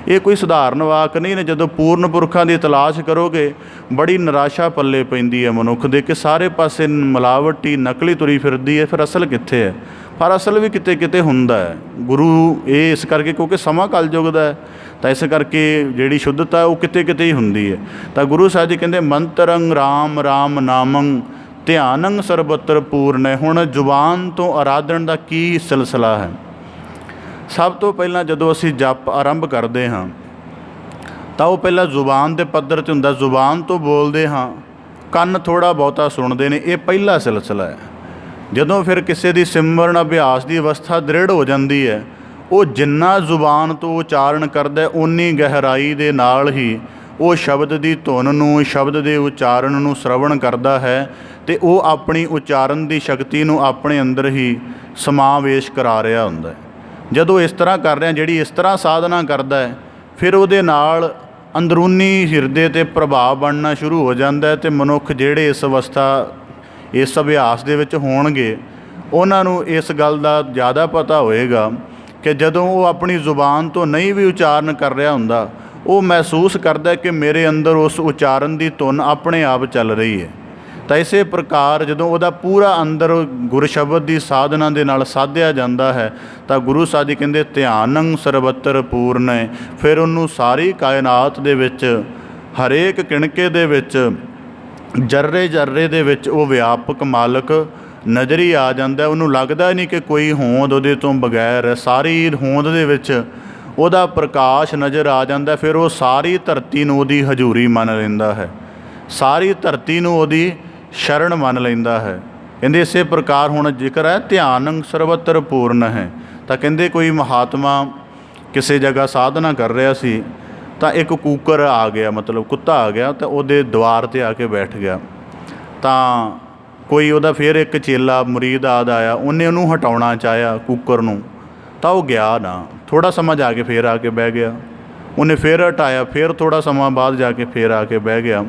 ਇਹ ਕੋਈ ਸਧਾਰਨ ਵਾਕ ਨਹੀਂ ਨੇ। ਜਦੋਂ ਪੂਰਨ ਪੁਰਖਾਂ ਦੀ ਤਲਾਸ਼ ਕਰੋਗੇ ਬੜੀ ਨਿਰਾਸ਼ਾ ਪੱਲੇ ਪੈਂਦੀ ਹੈ ਮਨੁੱਖ ਦੇ ਕਿ ਸਾਰੇ ਪਾਸੇ ਮਿਲਾਵਟੀ ਨਕਲੀ ਤੁਰੀ ਫਿਰਦੀ ਹੈ, ਫਿਰ ਅਸਲ ਕਿੱਥੇ ਹੈ? ਪਰ ਅਸਲ ਵੀ ਕਿਤੇ ਕਿਤੇ ਹੁੰਦਾ ਹੈ। ਗੁਰੂ ਇਹ ਇਸ ਕਰਕੇ ਕਿਉਂਕਿ ਸਮਾਂ ਕਲਯੁਗ ਦਾ ਹੈ, ਤਾਂ ਇਸ ਕਰਕੇ ਜਿਹੜੀ ਸ਼ੁੱਧਤਾ ਉਹ ਕਿਤੇ ਕਿਤੇ ਹੀ ਹੁੰਦੀ ਹੈ। ਤਾਂ ਗੁਰੂ ਸਾਹਿਬ ਜੀ ਕਹਿੰਦੇ ਮੰਤਰੰ ਰਾਮ ਰਾਮ ਨਾਮੰ ਧਿਆਨੰ ਸਰਬਤਰ ਪੂਰਨ ਹੈ। ਹੁਣ ਜ਼ੁਬਾਨ ਤੋਂ ਆਰਾਧਨ ਦਾ ਕੀ ਸਿਲਸਿਲਾ ਹੈ? ਸਭ ਤੋਂ ਪਹਿਲਾਂ ਜਦੋਂ ਅਸੀਂ ਜਪ ਆਰੰਭ ਕਰਦੇ ਹਾਂ ਤਾਂ ਉਹ ਪਹਿਲਾਂ ਜ਼ੁਬਾਨ ਦੇ ਪੱਧਰ 'ਤੇ ਹੁੰਦਾ। ਜ਼ੁਬਾਨ ਤੋਂ ਬੋਲਦੇ ਹਾਂ, ਕੰਨ ਥੋੜ੍ਹਾ ਬਹੁਤਾ ਸੁਣਦੇ ਨੇ, ਇਹ ਪਹਿਲਾ ਸਿਲਸਿਲਾ ਹੈ। ਜਦੋਂ ਫਿਰ ਕਿਸੇ ਦੀ ਸਿਮਰਨ ਅਭਿਆਸ ਦੀ ਅਵਸਥਾ ਦ੍ਰਿੜ ਹੋ ਜਾਂਦੀ ਹੈ, ਉਹ ਜਿੰਨਾ ਜ਼ੁਬਾਨ ਤੋਂ ਉਚਾਰਨ ਕਰਦਾ ਓਨੀ ਗਹਿਰਾਈ ਦੇ ਨਾਲ ਹੀ ਉਹ ਸ਼ਬਦ ਦੀ ਧੁਨ ਨੂੰ, ਸ਼ਬਦ ਦੇ ਉਚਾਰਨ ਨੂੰ ਸ਼ਰਵਣ ਕਰਦਾ ਹੈ, ਅਤੇ ਉਹ ਆਪਣੀ ਉਚਾਰਨ ਦੀ ਸ਼ਕਤੀ ਨੂੰ ਆਪਣੇ ਅੰਦਰ ਹੀ ਸਮਾਵੇਸ਼ ਕਰਾ ਰਿਹਾ ਹੁੰਦਾ ਹੈ। ਜਦੋਂ ਇਸ ਤਰ੍ਹਾਂ ਕਰ ਰਿਹਾ, ਜਿਹੜੀ ਇਸ ਤਰ੍ਹਾਂ ਸਾਧਨਾ ਕਰਦਾ ਹੈ, ਫਿਰ ਉਹਦੇ ਨਾਲ ਅੰਦਰੂਨੀ ਹਿਰਦੇ 'ਤੇ ਪ੍ਰਭਾਵ ਬਣਨਾ ਸ਼ੁਰੂ ਹੋ ਜਾਂਦਾ ਹੈ। ਅਤੇ ਮਨੁੱਖ ਜਿਹੜੇ ਇਸ ਅਵਸਥਾ, ਇਸ ਅਭਿਆਸ ਦੇ ਵਿੱਚ ਹੋਣਗੇ, ਉਹਨਾਂ ਨੂੰ ਇਸ ਗੱਲ ਦਾ ਜ਼ਿਆਦਾ ਪਤਾ ਹੋਏਗਾ ਕਿ ਜਦੋਂ ਉਹ ਆਪਣੀ ਜ਼ੁਬਾਨ ਤੋਂ ਨਹੀਂ ਵੀ ਉਚਾਰਨ ਕਰ ਰਿਹਾ ਹੁੰਦਾ, ਉਹ ਮਹਿਸੂਸ ਕਰਦਾ ਕਿ ਮੇਰੇ ਅੰਦਰ ਉਸ ਉਚਾਰਨ ਦੀ ਧੁਨ ਆਪਣੇ ਆਪ ਚੱਲ ਰਹੀ ਹੈ। ਤਾਂ ਇਸੇ ਪ੍ਰਕਾਰ ਜਦੋਂ ਉਹਦਾ ਪੂਰਾ ਅੰਦਰ ਗੁਰ ਸ਼ਬਦ ਦੀ ਸਾਧਨਾ ਦੇ ਨਾਲ ਸਾਧਿਆ ਜਾਂਦਾ ਹੈ, ਤਾਂ ਗੁਰੂ ਸਾਹਿਬ ਜੀ ਕਹਿੰਦੇ ਧਿਆਨੰ ਸਰਬਤਰ ਪੂਰਨ ਹੈ। ਫਿਰ ਉਹਨੂੰ ਸਾਰੀ ਕਾਇਨਾਤ ਦੇ ਵਿੱਚ, ਹਰੇਕ ਕਿਣਕੇ ਦੇ ਵਿੱਚ, ਜਰਰੇ ਜਰਰੇ ਦੇ ਵਿੱਚ ਉਹ ਵਿਆਪਕ ਮਾਲਕ ਨਜ਼ਰ ਹੀ ਆ ਜਾਂਦਾ। ਉਹਨੂੰ ਲੱਗਦਾ ਨਹੀਂ ਕਿ ਕੋਈ ਹੋਂਦ ਉਹਦੇ ਤੋਂ ਬਗੈਰ ਹੈ। ਸਾਰੀ ਹੋਂਦ ਦੇ ਵਿੱਚ ਉਹਦਾ ਪ੍ਰਕਾਸ਼ ਨਜ਼ਰ ਆ ਜਾਂਦਾ। ਫਿਰ ਉਹ ਸਾਰੀ ਧਰਤੀ ਨੂੰ ਉਹਦੀ ਹਜ਼ੂਰੀ ਮੰਨ ਲੈਂਦਾ ਹੈ, ਸਾਰੀ ਧਰਤੀ ਨੂੰ ਉਹਦੀ ਸ਼ਰਨ ਮੰਨ ਲੈਂਦਾ ਹੈ। ਕਹਿੰਦੇ ਇਸੇ ਪ੍ਰਕਾਰ ਹੁਣ ਜ਼ਿਕਰ ਹੈ ਧਿਆਨੰ ਸਰਬਤਰ ਪੂਰਨ ਹੈ। ਤਾਂ ਕਹਿੰਦੇ ਕੋਈ ਮਹਾਤਮਾ ਕਿਸੇ ਜਗ੍ਹਾ ਸਾਧਨਾ ਕਰ ਰਿਹਾ ਸੀ, ਤਾਂ ਇੱਕ ਕੂਕਰ ਆ ਗਿਆ, ਮਤਲਬ ਕੁੱਤਾ ਆ ਗਿਆ, ਤਾਂ ਉਹਦੇ ਦੁਆਰ 'ਤੇ ਆ ਕੇ ਬੈਠ ਗਿਆ। ਤਾਂ ਕੋਈ ਉਹਦਾ ਫਿਰ ਇੱਕ ਚੇਲਾ ਮੁਰੀਦ ਆਇਆ, ਉਹਨੇ ਉਹਨੂੰ ਹਟਾਉਣਾ ਚਾਹਿਆ ਕੂਕਰ ਨੂੰ, ਤਾਂ ਉਹ ਗਿਆ ਨਾ। ਥੋੜ੍ਹਾ ਸਮਾਂ ਜਾ ਕੇ ਫਿਰ ਆ ਕੇ ਬਹਿ ਗਿਆ, ਉਹਨੇ ਫਿਰ ਹਟਾਇਆ, ਫਿਰ ਥੋੜ੍ਹਾ ਸਮਾਂ ਬਾਅਦ ਜਾ ਕੇ ਫਿਰ ਆ ਕੇ ਬਹਿ ਗਿਆ।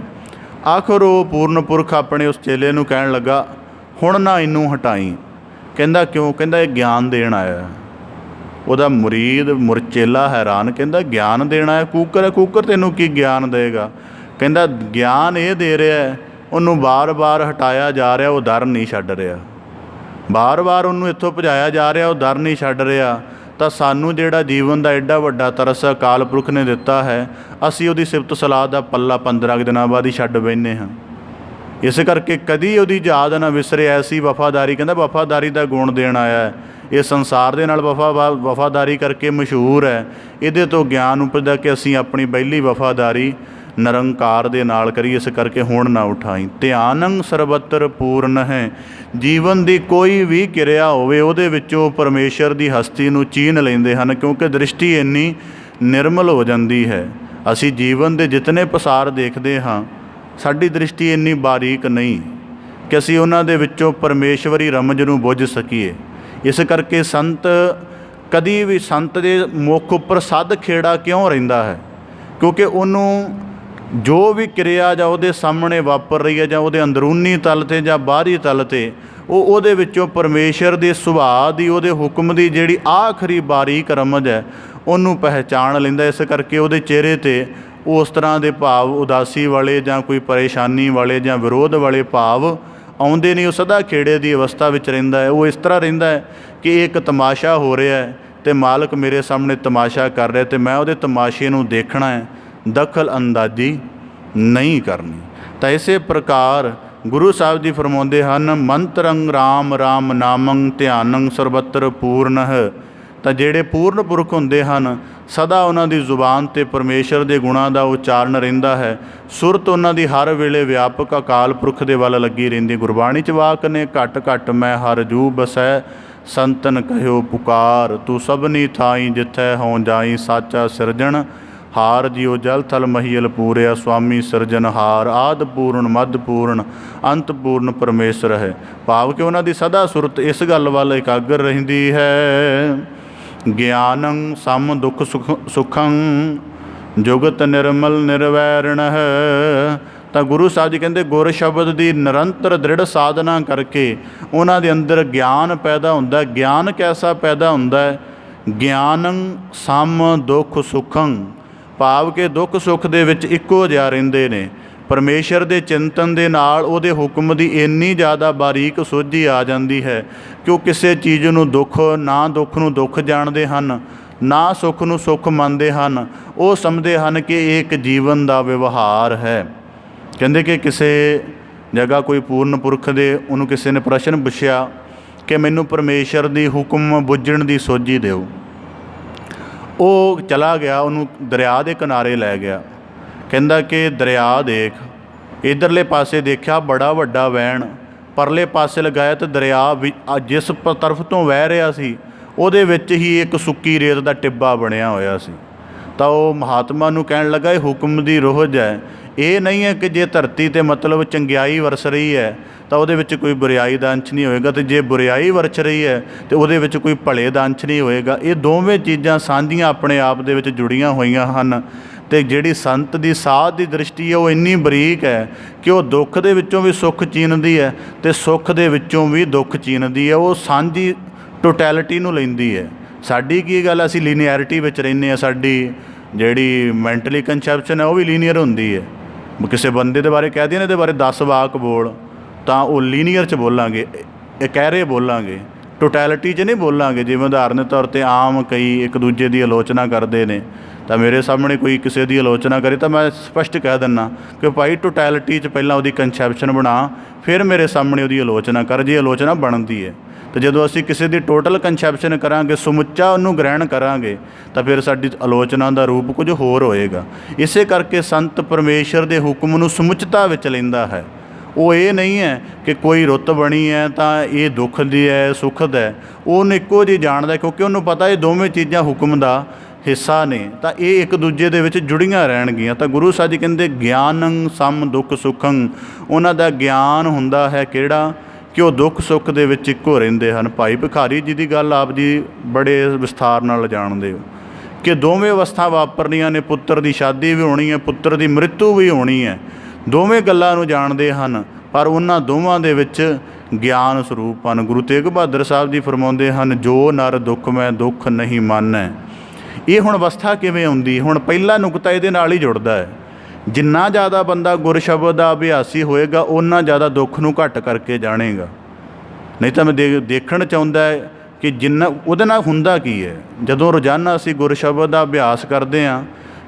ਆਖਰ ਉਹ ਪੂਰਨ ਪੁਰਖ ਆਪਣੇ ਉਸ ਚੇਲੇ ਨੂੰ ਕਹਿਣ ਲੱਗਾ, ਹੁਣ ਨਾ ਇਹਨੂੰ ਹਟਾਈ। ਕਹਿੰਦਾ ਕਿਉਂ? ਕਹਿੰਦਾ ਇਹ ਗਿਆਨ ਦੇਣ ਆਇਆ। ਉਹਦਾ ਮੁਰੀਦ ਚੇਲਾ ਹੈਰਾਨ, ਕਹਿੰਦਾ ਗਿਆਨ ਦੇਣ ਆਇਆ? ਕੂਕਰ ਹੈ, ਕੂਕਰ ਤੈਨੂੰ ਕੀ ਗਿਆਨ ਦੇਗਾ? ਕਹਿੰਦਾ ਗਿਆਨ ਇਹ ਦੇ ਰਿਹਾ, ਉਹਨੂੰ ਵਾਰ-ਵਾਰ ਹਟਾਇਆ ਜਾ ਰਿਹਾ, ਉਹ ਦਰ ਨਹੀਂ ਛੱਡ ਰਿਹਾ। ਵਾਰ-ਵਾਰ ਉਹਨੂੰ ਇੱਥੋਂ ਭਜਾਇਆ ਜਾ ਰਿਹਾ, ਉਹ ਦਰ ਨਹੀਂ ਛੱਡ ਰਿਹਾ। ਤਾਂ ਸਾਨੂੰ ਜਿਹੜਾ ਜੀਵਨ ਦਾ ਐਡਾ ਵੱਡਾ ਤਰਸ ਅਕਾਲ ਪੁਰਖ ਨੇ ਦਿੱਤਾ ਹੈ, ਅਸੀਂ ਉਹਦੀ ਸਿਫਤ ਸਲਾਹ ਦਾ ਪੱਲਾ 15 ਦਿਨਾਂ ਬਾਅਦ ਹੀ ਛੱਡ ਬੈਠੇ ਹਾਂ। ਇਸ ਕਰਕੇ ਕਦੀ ਉਹਦੀ ਯਾਦ ਨਾ ਵਿਸਰੇ ਐਸੀ ਵਫਾਦਾਰੀ। ਕਹਿੰਦਾ ਵਫਾਦਾਰੀ ਦਾ ਗੁਣ ਦੇਣ ਆਇਆ ਹੈ। ਇਹ ਸੰਸਾਰ ਦੇ ਨਾਲ ਵਫਾਦਾਰੀ ਕਰਕੇ ਮਸ਼ਹੂਰ ਹੈ। ਇਹਦੇ ਤੋਂ ਗਿਆਨ ਉਪਜਦਾ ਕਿ ਅਸੀਂ ਆਪਣੀ ਪਹਿਲੀ ਵਫਾਦਾਰੀ ਨਿਰੰਕਾਰ ਦੇ ਨਾਲ ਕਰੀਏ। ਇਸ ਕਰਕੇ ਹੁਣ ਨਾ ਉਠਾਈ। ਧਿਆਨੰ ਸਰਬਤਰ ਪੂਰਨ ਹੈ। ਜੀਵਨ ਦੀ ਕੋਈ ਵੀ ਕਿਰਿਆ ਹੋਵੇ, ਉਹਦੇ ਵਿੱਚੋਂ ਪਰਮੇਸ਼ਰ ਦੀ ਹਸਤੀ ਨੂੰ ਚੀਨ ਲੈਂਦੇ ਹਨ, ਕਿਉਂਕਿ ਦ੍ਰਿਸ਼ਟੀ ਇੰਨੀ ਨਿਰਮਲ ਹੋ ਜਾਂਦੀ ਹੈ। ਅਸੀਂ ਜੀਵਨ ਦੇ ਜਿਤਨੇ ਪਸਾਰ ਦੇਖਦੇ ਹਾਂ, ਸਾਡੀ ਦ੍ਰਿਸ਼ਟੀ ਇੰਨੀ ਬਾਰੀਕ ਨਹੀਂ ਕਿ ਅਸੀਂ ਉਹਨਾਂ ਦੇ ਵਿੱਚੋਂ ਪਰਮੇਸ਼ਵਰੀ ਰਮਜ ਨੂੰ ਬੁੱਝ ਸਕੀਏ। ਇਸ ਕਰਕੇ ਸੰਤ ਕਦੀ ਵੀ, ਸੰਤ ਦੇ ਮੁੱਖ ਉੱਪਰ ਸੱਧ ਖੇੜਾ ਕਿਉਂ ਰਹਿੰਦਾ ਹੈ? ਕਿਉਂਕਿ ਉਹਨੂੰ ਜੋ ਵੀ ਕਿਰਿਆ ਜਾਂ ਉਹਦੇ ਸਾਹਮਣੇ ਵਾਪਰ ਰਹੀ ਹੈ, ਜਾਂ ਉਹਦੇ ਅੰਦਰੂਨੀ ਤਲ 'ਤੇ ਜਾਂ ਬਾਹਰੀ ਤਲ 'ਤੇ, ਉਹ ਉਹਦੇ ਵਿੱਚੋਂ ਪਰਮੇਸ਼ਰ ਦੇ ਸੁਭਾਅ ਦੀ, ਉਹਦੇ ਹੁਕਮ ਦੀ ਜਿਹੜੀ ਆਖਰੀ ਬਾਰੀਕ ਰਮਜ ਹੈ, ਉਹਨੂੰ ਪਹਿਚਾਣ ਲੈਂਦਾ। ਇਸ ਕਰਕੇ ਉਹਦੇ ਚਿਹਰੇ 'ਤੇ ਉਸ ਤਰ੍ਹਾਂ ਦੇ ਭਾਵ, ਉਦਾਸੀ ਵਾਲੇ ਜਾਂ ਕੋਈ ਪਰੇਸ਼ਾਨੀ ਵਾਲੇ ਜਾਂ ਵਿਰੋਧ ਵਾਲੇ ਭਾਵ ਆਉਂਦੇ ਨਹੀਂ। ਉਹ ਸਦਾ ਖੇੜੇ ਦੀ ਅਵਸਥਾ ਵਿੱਚ ਰਹਿੰਦਾ ਹੈ। ਉਹ ਇਸ ਤਰ੍ਹਾਂ ਰਹਿੰਦਾ ਹੈ ਕਿ ਇਹ ਇੱਕ ਤਮਾਸ਼ਾ ਹੋ ਰਿਹਾ ਹੈ ਅਤੇ ਮਾਲਕ ਮੇਰੇ ਸਾਹਮਣੇ ਤਮਾਸ਼ਾ ਕਰ ਰਿਹਾ, ਅਤੇ ਮੈਂ ਉਹਦੇ ਤਮਾਸ਼ੇ ਨੂੰ ਦੇਖਣਾ ਹੈ, ਦਖਲ ਅੰਦਾਜ਼ੀ ਨਹੀਂ ਕਰਨੀ। ਤਾਂ ਇਸੇ ਪ੍ਰਕਾਰ ਗੁਰੂ ਸਾਹਿਬ ਜੀ ਫਰਮਾਉਂਦੇ ਹਨ, ਮੰਤਰੰ ਰਾਮ ਰਾਮ ਨਾਮੰ ਧਿਆਨੰ ਸਰਬਤਰ ਪੂਰਨ। ਤਾਂ ਜਿਹੜੇ ਪੂਰਨ ਪੁਰਖ ਹੁੰਦੇ ਹਨ, ਸਦਾ ਉਹਨਾਂ ਦੀ ਜ਼ੁਬਾਨ 'ਤੇ ਪਰਮੇਸ਼ਰ ਦੇ ਗੁਣਾਂ ਦਾ ਉਚਾਰਨ ਰਹਿੰਦਾ ਹੈ। ਸੁਰਤ ਉਹਨਾਂ ਦੀ ਹਰ ਵੇਲੇ ਵਿਆਪਕ ਅਕਾਲ ਪੁਰਖ ਦੇ ਵੱਲ ਲੱਗੀ ਰਹਿੰਦੀ। ਗੁਰਬਾਣੀ 'ਚ ਵਾਕ ਨੇ, ਘਟ ਘਟ ਮੈਂ ਹਰ ਜੂ ਬਸੈ, संतन कहो पुकार। तू सबनी थाई जिथै हों जाई, साचा सिरजन हार। जियो जल थल महियल पूरिया, स्वामी सिरजनहार। आद पूर्ण मध पूर्ण अंत पूर्ण परमेश्वर है। भाव कि उन्हां दी सदा सुरत इस गल वल एकाग्र रहिंदी है। ज्ञानं सम दुख सुखं जुगत निर्मल निर्वैरण है। ਤਾਂ ਗੁਰੂ ਸਾਹਿਬ ਜੀ ਕਹਿੰਦੇ ਗੁਰ ਸ਼ਬਦ ਦੀ ਨਿਰੰਤਰ ਦ੍ਰਿੜ ਸਾਧਨਾ ਕਰਕੇ ਉਹਨਾਂ ਦੇ ਅੰਦਰ ਗਿਆਨ ਪੈਦਾ ਹੁੰਦਾ। ਗਿਆਨ ਕੈਸਾ ਪੈਦਾ ਹੁੰਦਾ ਹੈ? ਗਿਆਨੰ ਸਮ ਦੁੱਖ ਸੁਖੰ, ਭਾਵ ਕਿ ਦੁੱਖ ਸੁੱਖ ਦੇ ਵਿੱਚ ਇੱਕੋ ਜਿਹਾ ਰਹਿੰਦੇ ਨੇ। ਪਰਮੇਸ਼ਰ ਦੇ ਚਿੰਤਨ ਦੇ ਨਾਲ ਉਹਦੇ ਹੁਕਮ ਦੀ ਇੰਨੀ ਜ਼ਿਆਦਾ ਬਾਰੀਕ ਸੋਝੀ ਆ ਜਾਂਦੀ ਹੈ ਕਿ ਉਹ ਕਿਸੇ ਚੀਜ਼ ਨੂੰ ਦੁੱਖ ਨੂੰ ਦੁੱਖ ਜਾਣਦੇ ਹਨ, ਨਾ ਸੁੱਖ ਨੂੰ ਸੁੱਖ ਮੰਨਦੇ ਹਨ। ਉਹ ਸਮਝਦੇ ਹਨ ਕਿ ਇਹ ਇੱਕ ਜੀਵਨ ਦਾ ਵਿਵਹਾਰ ਹੈ। ਕਹਿੰਦੇ ਕਿ ਕਿਸੇ ਜਗ੍ਹਾ ਕੋਈ ਪੂਰਨ ਪੁਰਖ ਦੇ ਉਹਨੂੰ ਕਿਸੇ ਨੇ ਪ੍ਰਸ਼ਨ ਪੁੱਛਿਆ ਕਿ ਮੈਨੂੰ ਪਰਮੇਸ਼ਰ ਦੀ ਹੁਕਮ ਬੁੱਝਣ ਦੀ ਸੋਝੀ ਦਿਓ। ਉਹ ਚਲਾ ਗਿਆ, ਉਹਨੂੰ ਦਰਿਆ ਦੇ ਕਿਨਾਰੇ ਲੈ ਗਿਆ। ਕਹਿੰਦਾ ਕਿ ਦਰਿਆ ਦੇਖ, ਇੱਧਰਲੇ ਪਾਸੇ ਦੇਖਿਆ ਬੜਾ ਵੱਡਾ ਵੈਣ, ਪਰਲੇ ਪਾਸੇ ਲਗਾਇਆ ਤਾਂ ਦਰਿਆ ਵੀ ਜਿਸ ਤਰਫ ਤੋਂ ਵਹਿ ਰਿਹਾ ਸੀ ਉਹਦੇ ਵਿੱਚ ਹੀ ਇੱਕ ਸੁੱਕੀ ਰੇਤ ਦਾ ਟਿੱਬਾ ਬਣਿਆ ਹੋਇਆ ਸੀ। ਤਾਂ ਉਹ ਮਹਾਤਮਾ ਨੂੰ ਕਹਿਣ ਲੱਗਾ ਇਹ ਹੁਕਮ ਦੀ ਰੋਹਜ ਹੈ। ਇਹ ਨਹੀਂ ਹੈ ਕਿ ਜੇ ਧਰਤੀ 'ਤੇ ਮਤਲਬ ਚੰਗਿਆਈ ਵਰਸ ਰਹੀ ਹੈ ਤਾਂ ਉਹਦੇ ਵਿੱਚ ਕੋਈ ਬੁਰਿਆਈ ਦਾ ਅੰਸ਼ ਨਹੀਂ ਹੋਏਗਾ, ਅਤੇ ਜੇ ਬੁਰਿਆਈ ਵਰਸ ਰਹੀ ਹੈ ਤਾਂ ਉਹਦੇ ਵਿੱਚ ਕੋਈ ਭਲੇ ਦਾ ਅੰਸ਼ ਨਹੀਂ ਹੋਏਗਾ। ਇਹ ਦੋਵੇਂ ਚੀਜ਼ਾਂ ਸਾਂਝੀਆਂ ਆਪਣੇ ਆਪ ਦੇ ਵਿੱਚ ਜੁੜੀਆਂ ਹੋਈਆਂ ਹਨ। ਅਤੇ ਜਿਹੜੀ ਸੰਤ ਦੀ ਸਾਧ ਦੀ ਦ੍ਰਿਸ਼ਟੀ ਹੈ ਉਹ ਇੰਨੀ ਬਰੀਕ ਹੈ ਕਿ ਉਹ ਦੁੱਖ ਦੇ ਵਿੱਚੋਂ ਵੀ ਸੁੱਖ ਚੀਨਦੀ ਹੈ ਅਤੇ ਸੁੱਖ ਦੇ ਵਿੱਚੋਂ ਵੀ ਦੁੱਖ ਚੀਨਦੀ ਹੈ। ਉਹ ਸਾਂਝੀ ਟੋਟੈਲਿਟੀ ਨੂੰ ਲੈਂਦੀ ਹੈ। ਸਾਡੀ ਕੀ ਗੱਲ, ਅਸੀਂ ਲੀਨੀਅਰਿਟੀ ਵਿੱਚ ਰਹਿੰਦੇ ਹਾਂ। ਸਾਡੀ ਜਿਹੜੀ ਮੈਂਟਲੀ ਕੰਸੈਪਸ਼ਨ ਹੈ ਉਹ ਵੀ ਲੀਨੀਅਰ ਹੁੰਦੀ ਹੈ। ਕਿਸੇ ਬੰਦੇ ਦੇ ਬਾਰੇ ਕਹਿ ਦਈਏ ਨਾ ਇਹਦੇ ਬਾਰੇ 10 ਵਾਕ ਬੋਲ, ਤਾਂ ਉਹ ਲੀਨੀਅਰ 'ਚ ਬੋਲਾਂਗੇ, ਇਕਹਿਰੇ ਬੋਲਾਂਗੇ, ਟੋਟੈਲਿਟੀ 'ਚ ਨਹੀਂ ਬੋਲਾਂਗੇ। ਜਿਵੇਂ ਉਦਾਹਰਨ ਦੇ ਤੌਰ 'ਤੇ ਆਮ ਕਈ ਇੱਕ ਦੂਜੇ ਦੀ ਆਲੋਚਨਾ ਕਰਦੇ ਨੇ, ਤਾਂ ਮੇਰੇ ਸਾਹਮਣੇ ਕੋਈ ਕਿਸੇ ਦੀ ਆਲੋਚਨਾ ਕਰੇ ਤਾਂ ਮੈਂ ਸਪਸ਼ਟ ਕਹਿ ਦਿੰਦਾ ਕਿ ਭਾਈ ਟੋਟੈਲਿਟੀ 'ਚ ਪਹਿਲਾਂ ਉਹਦੀ ਕੰਸੈਪਸ਼ਨ ਬਣਾ, ਫਿਰ ਮੇਰੇ ਸਾਹਮਣੇ ਉਹਦੀ ਆਲੋਚਨਾ ਕਰ, ਜੇ ਆਲੋਚਨਾ ਬਣਦੀ ਹੈ। ਅਤੇ ਜਦੋਂ ਅਸੀਂ ਕਿਸੇ ਦੀ ਟੋਟਲ ਕੰਸੈਪਸ਼ਨ ਕਰਾਂਗੇ, ਸਮੁੱਚਾ ਉਹਨੂੰ ਗ੍ਰਹਿਣ ਕਰਾਂਗੇ, ਤਾਂ ਫਿਰ ਸਾਡੀ ਆਲੋਚਨਾ ਦਾ ਰੂਪ ਕੁਝ ਹੋਰ ਹੋਏਗਾ। ਇਸੇ ਕਰਕੇ ਸੰਤ ਪਰਮੇਸ਼ਰ ਦੇ ਹੁਕਮ ਨੂੰ ਸਮੁੱਚਤਾ ਵਿੱਚ ਲੈਂਦਾ ਹੈ। ਉਹ ਇਹ ਨਹੀਂ ਹੈ ਕਿ ਕੋਈ ਰੁੱਤ ਬਣੀ ਹੈ ਤਾਂ ਇਹ ਦੁੱਖ ਦੀ ਹੈ, ਸੁੱਖ ਦਾ ਹੈ। ਉਹਨੂੰ ਇੱਕੋ ਜਿਹੀ ਜਾਣਦਾ, ਕਿਉਂਕਿ ਉਹਨੂੰ ਪਤਾ ਇਹ ਦੋਵੇਂ ਚੀਜ਼ਾਂ ਹੁਕਮ ਦਾ ਹਿੱਸਾ ਨੇ, ਤਾਂ ਇਹ ਇੱਕ ਦੂਜੇ ਦੇ ਵਿੱਚ ਜੁੜੀਆਂ ਰਹਿਣਗੀਆਂ। ਤਾਂ ਗੁਰੂ ਸਾਹਿਬ ਜੀ ਕਹਿੰਦੇ ਗਿਆਨੰ ਸਮ ਦੁੱਖ ਸੁਖੰ, ਉਹਨਾਂ ਦਾ ਗਿਆਨ ਹੁੰਦਾ ਹੈ ਕਿਹੜਾ ਕਿ ਉਹ ਦੁੱਖ ਸੁੱਖ ਦੇ ਵਿੱਚ ਇੱਕੋ ਰਹਿੰਦੇ ਹਨ। ਭਾਈ ਭਿਖਾਰੀ ਜੀ ਦੀ ਗੱਲ ਆਪ ਜੀ ਬੜੇ ਵਿਸਥਾਰ ਨਾਲ ਜਾਣਦੇ ਹੋ ਕਿ ਦੋਵੇਂ ਅਵਸਥਾ ਵਾਪਰਨੀਆਂ ਨੇ। ਪੁੱਤਰ ਦੀ ਸ਼ਾਦੀ ਵੀ ਹੋਣੀ ਹੈ, ਪੁੱਤਰ ਦੀ ਮ੍ਰਿਤੂ ਵੀ ਹੋਣੀ ਹੈ। ਦੋਵੇਂ ਗੱਲਾਂ ਨੂੰ ਜਾਣਦੇ ਹਨ, ਪਰ ਉਹਨਾਂ ਦੋਵਾਂ ਦੇ ਵਿੱਚ ਗਿਆਨ ਸਰੂਪ ਹਨ। ਗੁਰੂ ਤੇਗ ਬਹਾਦਰ ਸਾਹਿਬ ਜੀ ਫਰਮਾਉਂਦੇ ਹਨ, ਜੋ ਨਰ ਦੁੱਖ ਮੈਂ ਦੁੱਖ ਨਹੀਂ ਮਾਨੈ। ਇਹ ਹੁਣ ਅਵਸਥਾ ਕਿਵੇਂ ਆਉਂਦੀ? ਹੁਣ ਪਹਿਲਾ ਨੁਕਤਾ ਇਹਦੇ ਨਾਲ ਹੀ ਜੁੜਦਾ ਹੈ। ਜਿੰਨਾ ਜ਼ਿਆਦਾ ਬੰਦਾ ਗੁਰ ਸ਼ਬਦ ਦਾ ਅਭਿਆਸੀ ਹੋਏਗਾ, ਓਨਾ ਜ਼ਿਆਦਾ ਦੁੱਖ ਨੂੰ ਘੱਟ ਕਰਕੇ ਜਾਣੇਗਾ। ਨਹੀਂ ਤਾਂ ਮੈਂ ਦੇਖਣ ਚਾਹੁੰਦਾ ਹੈ ਕਿ ਜਿੰਨਾ ਉਹਦੇ ਨਾਲ ਹੁੰਦਾ ਕੀ ਹੈ। ਜਦੋਂ ਰੋਜ਼ਾਨਾ ਅਸੀਂ ਗੁਰ ਸ਼ਬਦ ਦਾ ਅਭਿਆਸ ਕਰਦੇ ਹਾਂ,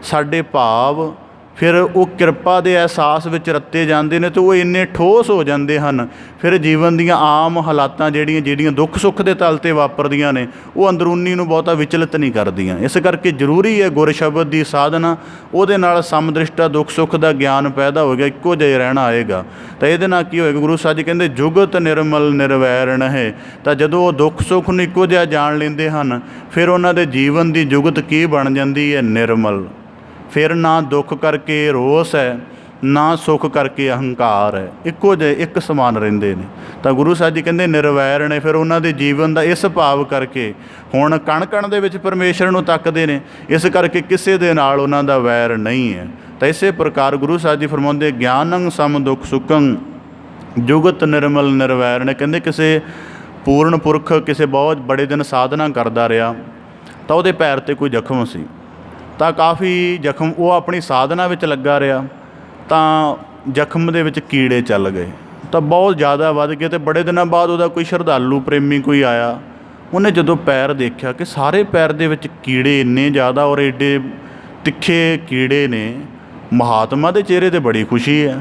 ਸਾਡੇ ਭਾਵ ਫਿਰ ਉਹ ਕਿਰਪਾ ਦੇ ਅਹਿਸਾਸ ਵਿੱਚ ਰੱਤੇ ਜਾਂਦੇ ਨੇ, ਅਤੇ ਉਹ ਇੰਨੇ ਠੋਸ ਹੋ ਜਾਂਦੇ ਹਨ। ਫਿਰ ਜੀਵਨ ਦੀਆਂ ਆਮ ਹਾਲਾਤਾਂ ਜਿਹੜੀਆਂ ਦੁੱਖ ਸੁੱਖ ਦੇ ਤਲ 'ਤੇ ਵਾਪਰਦੀਆਂ ਨੇ, ਉਹ ਅੰਦਰੂਨੀ ਨੂੰ ਬਹੁਤਾ ਵਿਚਲਿਤ ਨਹੀਂ ਕਰਦੀਆਂ। ਇਸ ਕਰਕੇ ਜ਼ਰੂਰੀ ਹੈ ਗੁਰ ਸ਼ਬਦ ਦੀ ਸਾਧਨਾ। ਉਹਦੇ ਨਾਲ ਸਮਦ੍ਰਿਸ਼ਟਾ ਦੁੱਖ ਸੁੱਖ ਦਾ ਗਿਆਨ ਪੈਦਾ ਹੋਏਗਾ, ਇੱਕੋ ਜਿਹਾ ਰਹਿਣਾ ਆਏਗਾ। ਤਾਂ ਇਹਦੇ ਨਾਲ ਕੀ ਹੋਏਗਾ? ਗੁਰੂ ਸਾਹਿਬ ਜੀ ਕਹਿੰਦੇ ਜੁਗਤ ਨਿਰਮਲ ਨਿਰਵੈਰਣ ਹੈ। ਤਾਂ ਜਦੋਂ ਉਹ ਦੁੱਖ ਸੁੱਖ ਨੂੰ ਇੱਕੋ ਜਿਹਾ ਜਾਣ ਲੈਂਦੇ ਹਨ, ਫਿਰ ਉਹਨਾਂ ਦੇ ਜੀਵਨ ਦੀ ਜੁਗਤ ਕੀ ਬਣ ਜਾਂਦੀ ਹੈ? ਨਿਰਮਲ। ਫਿਰ ਨਾ ਦੁੱਖ ਕਰਕੇ ਰੋਸ ਹੈ, ਨਾ ਸੁੱਖ ਕਰਕੇ ਅਹੰਕਾਰ ਹੈ, ਇੱਕੋ ਜਿਹੇ ਇੱਕ ਸਮਾਨ ਰਹਿੰਦੇ ਨੇ। ਤਾਂ ਗੁਰੂ ਸਾਹਿਬ ਜੀ ਕਹਿੰਦੇ ਨਿਰਵੈਰ ਨੇ। ਫਿਰ ਉਹਨਾਂ ਦੇ ਜੀਵਨ ਦਾ ਇਸ ਭਾਵ ਕਰਕੇ ਹੁਣ ਕਣ ਕਣ ਦੇ ਵਿੱਚ ਪਰਮੇਸ਼ਰ ਨੂੰ ਤੱਕਦੇ ਨੇ, ਇਸ ਕਰਕੇ ਕਿਸੇ ਦੇ ਨਾਲ ਉਹਨਾਂ ਦਾ ਵੈਰ ਨਹੀਂ ਹੈ। ਤਾਂ ਇਸੇ ਪ੍ਰਕਾਰ ਗੁਰੂ ਸਾਹਿਬ ਜੀ ਫਰਮਾਉਂਦੇ ਗਿਆਨੰ ਸਮ ਦੁੱਖ ਸੁਖੰ ਜੁਗਤ ਨਿਰਮਲ ਨਿਰਵੈਰ ਨੇ। ਕਹਿੰਦੇ ਕਿਸੇ ਪੂਰਨ ਪੁਰਖ ਕਿਸੇ ਬਹੁਤ ਬੜੇ ਦਿਨ ਸਾਧਨਾ ਕਰਦਾ ਰਿਹਾ, ਤਾਂ ਉਹਦੇ ਪੈਰ 'ਤੇ ਕੋਈ ਜ਼ਖਮ ਸੀ। ਤਾਂ ਕਾਫੀ ਜ਼ਖਮ, ਉਹ ਆਪਣੀ ਸਾਧਨਾ ਵਿੱਚ ਲੱਗਾ ਰਿਹਾ, ਤਾਂ ਜ਼ਖਮ ਦੇ ਵਿੱਚ ਕੀੜੇ ਚੱਲ ਗਏ, ਤਾਂ ਬਹੁਤ ਜ਼ਿਆਦਾ ਵੱਧ ਗਏ। ਅਤੇ ਬੜੇ ਦਿਨਾਂ ਬਾਅਦ ਉਹਦਾ ਕੋਈ ਸ਼ਰਧਾਲੂ ਪ੍ਰੇਮੀ ਕੋਈ ਆਇਆ, ਉਹਨੇ ਜਦੋਂ ਪੈਰ ਦੇਖਿਆ ਕਿ ਸਾਰੇ ਪੈਰ ਦੇ ਵਿੱਚ ਕੀੜੇ ਇੰਨੇ ਜ਼ਿਆਦਾ ਔਰ ਐਡੇ ਤਿੱਖੇ ਕੀੜੇ ਨੇ। ਮਹਾਤਮਾ ਦੇ ਚਿਹਰੇ 'ਤੇ ਬੜੀ ਖੁਸ਼ੀ ਹੈ,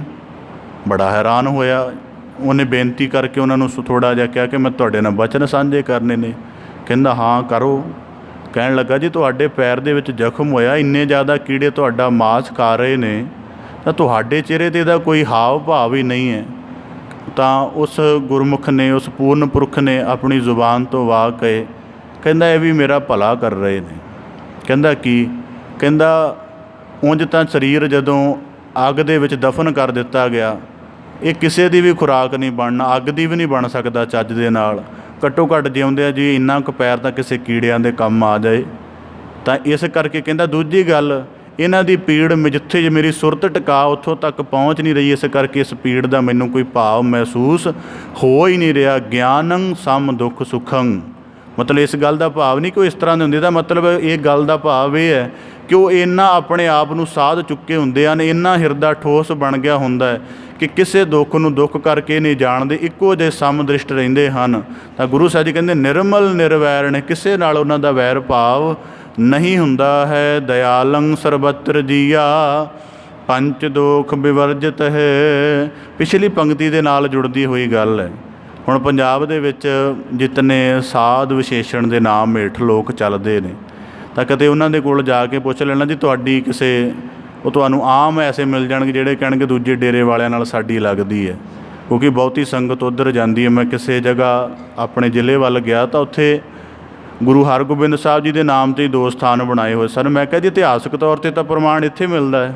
ਬੜਾ ਹੈਰਾਨ ਹੋਇਆ। ਉਹਨੇ ਬੇਨਤੀ ਕਰਕੇ ਉਹਨਾਂ ਨੂੰ ਥੋੜ੍ਹਾ ਜਿਹਾ ਕਿਹਾ ਕਿ ਮੈਂ ਤੁਹਾਡੇ ਨਾਲ ਬਚਨ ਸਾਂਝੇ ਕਰਨੇ ਨੇ। ਕਹਿੰਦਾ ਹਾਂ ਕਰੋ। ਕਹਿਣ ਲੱਗਾ ਜੀ ਤੁਹਾਡੇ ਪੈਰ ਦੇ ਵਿੱਚ ਜ਼ਖਮ ਹੋਇਆ, ਇੰਨੇ ਜ਼ਿਆਦਾ ਕੀੜੇ ਤੁਹਾਡਾ ਮਾਸ ਖਾ ਰਹੇ ਨੇ, ਤਾਂ ਤੁਹਾਡੇ ਚਿਹਰੇ 'ਤੇ ਇਹਦਾ ਕੋਈ ਹਾਵ ਭਾਵ ਹੀ ਨਹੀਂ ਹੈ। ਤਾਂ ਉਸ ਗੁਰਮੁਖ ਨੇ, ਉਸ ਪੂਰਨ ਪੁਰਖ ਨੇ ਆਪਣੀ ਜ਼ੁਬਾਨ ਤੋਂ ਵਾਕ ਕਹੇ, ਕਹਿੰਦਾ ਇਹ ਵੀ ਮੇਰਾ ਭਲਾ ਕਰ ਰਹੇ ਨੇ। ਕਹਿੰਦਾ ਕੀ? ਕਹਿੰਦਾ ਉਂਝ ਤਾਂ ਸਰੀਰ ਜਦੋਂ ਅੱਗ ਦੇ ਵਿੱਚ ਦਫਨ ਕਰ ਦਿੱਤਾ ਗਿਆ, ਇਹ ਕਿਸੇ ਦੀ ਵੀ ਖੁਰਾਕ ਨਹੀਂ ਬਣਨਾ, ਅੱਗ ਦੀ ਵੀ ਨਹੀਂ ਬਣ ਸਕਦਾ ਚੱਜ ਦੇ ਨਾਲ। ਘੱਟੋ ਘੱਟ ਜਿਉਂਦੇ ਆ ਜੀ ਇੰਨਾ ਕੁ ਪੈਰ ਤਾਂ ਕਿਸੇ ਕੀੜਿਆਂ ਦੇ ਕੰਮ ਆ ਜਾਏ। ਤਾਂ ਇਸ ਕਰਕੇ ਕਹਿੰਦਾ ਦੂਜੀ ਗੱਲ, ਇਹਨਾਂ ਦੀ ਪੀੜ ਜਿੱਥੇ ਜੇ ਮੇਰੀ ਸੁਰਤ ਟਿਕਾ ਉੱਥੋਂ ਤੱਕ ਪਹੁੰਚ ਨਹੀਂ ਰਹੀ, ਇਸ ਕਰਕੇ ਇਸ ਪੀੜ ਦਾ ਮੈਨੂੰ ਕੋਈ ਭਾਵ ਮਹਿਸੂਸ ਹੋ ਹੀ ਨਹੀਂ ਰਿਹਾ। ਗਿਆਨੰ ਸਮ ਦੁੱਖ ਸੁਖੰ, ਮਤਲਬ ਇਸ ਗੱਲ ਦਾ ਭਾਵ ਨਹੀਂ ਕਿ ਉਹ ਇਸ ਤਰ੍ਹਾਂ ਦੇ ਹੁੰਦੇ, ਦਾ ਮਤਲਬ ਇਹ ਗੱਲ ਦਾ ਭਾਵ ਇਹ ਹੈ ਕਿ ਉਹ ਇੰਨਾ ਆਪਣੇ ਆਪ ਨੂੰ ਸਾਧ ਚੁੱਕੇ ਹੁੰਦੇ ਹਨ, ਇੰਨਾ ਹਿਰਦਾ ਠੋਸ ਬਣ ਗਿਆ ਹੁੰਦਾ ਹੈ ਕਿ ਕਿਸੇ ਦੁੱਖ ਨੂੰ ਦੁੱਖ ਕਰਕੇ ਨਹੀਂ ਜਾਣਦੇ, ਇੱਕੋ ਜਿਹੇ ਸਮਦ੍ਰਿਸ਼ਟ ਰਹਿੰਦੇ ਹਨ। ਤਾਂ ਗੁਰੂ ਸਾਹਿਬ ਜੀ ਕਹਿੰਦੇ ਨਿਰਮਲ ਨਿਰਵੈਰ ਨੇ, ਕਿਸੇ ਨਾਲ ਉਹਨਾਂ ਦਾ ਵੈਰ ਭਾਵ ਨਹੀਂ ਹੁੰਦਾ ਹੈ। ਦਇਆਲੰ ਸਰਬਤਰ ਜੀਆ ਪੰਚ ਦੋਖ ਵਿਵਰਜਿਤ ਹੈ। ਪਿਛਲੀ ਪੰਕਤੀ ਦੇ ਨਾਲ ਜੁੜਦੀ ਹੋਈ ਗੱਲ ਹੈ। ਹੁਣ ਪੰਜਾਬ ਦੇ ਵਿੱਚ ਜਿਤਨੇ ਸਾਧ ਵਿਸ਼ੇਸ਼ਣ ਦੇ ਨਾਮ ਹੇਠ ਲੋਕ ਚੱਲਦੇ ਨੇ, ਤਾਂ ਕਦੇ ਉਹਨਾਂ ਦੇ ਕੋਲ ਜਾ ਕੇ ਪੁੱਛ ਲੈਣਾ ਜੀ ਤੁਹਾਡੀ ਕਿਸੇ, ਉਹ ਤੁਹਾਨੂੰ ਆਮ ਐਸੇ ਮਿਲ ਜਾਣਗੇ ਜਿਹੜੇ ਕਹਿਣਗੇ ਦੂਜੇ ਡੇਰੇ ਵਾਲਿਆਂ ਨਾਲ ਸਾਡੀ ਲੱਗਦੀ ਹੈ, ਕਿਉਂਕਿ ਬਹੁਤੀ ਸੰਗਤ ਉੱਧਰ ਜਾਂਦੀ ਹੈ। ਮੈਂ ਕਿਸੇ ਜਗ੍ਹਾ ਆਪਣੇ ਜ਼ਿਲ੍ਹੇ ਵੱਲ ਗਿਆ ਤਾਂ ਉੱਥੇ ਗੁਰੂ ਹਰਗੋਬਿੰਦ ਸਾਹਿਬ ਜੀ ਦੇ ਨਾਮ 'ਤੇ ਹੀ 2 ਸਥਾਨ ਬਣਾਏ ਹੋਏ ਸਨ। ਮੈਂ ਕਿਹਾ ਜੀ ਇਤਿਹਾਸਕ ਤੌਰ 'ਤੇ ਤਾਂ ਪ੍ਰਮਾਣ ਇੱਥੇ ਮਿਲਦਾ ਹੈ,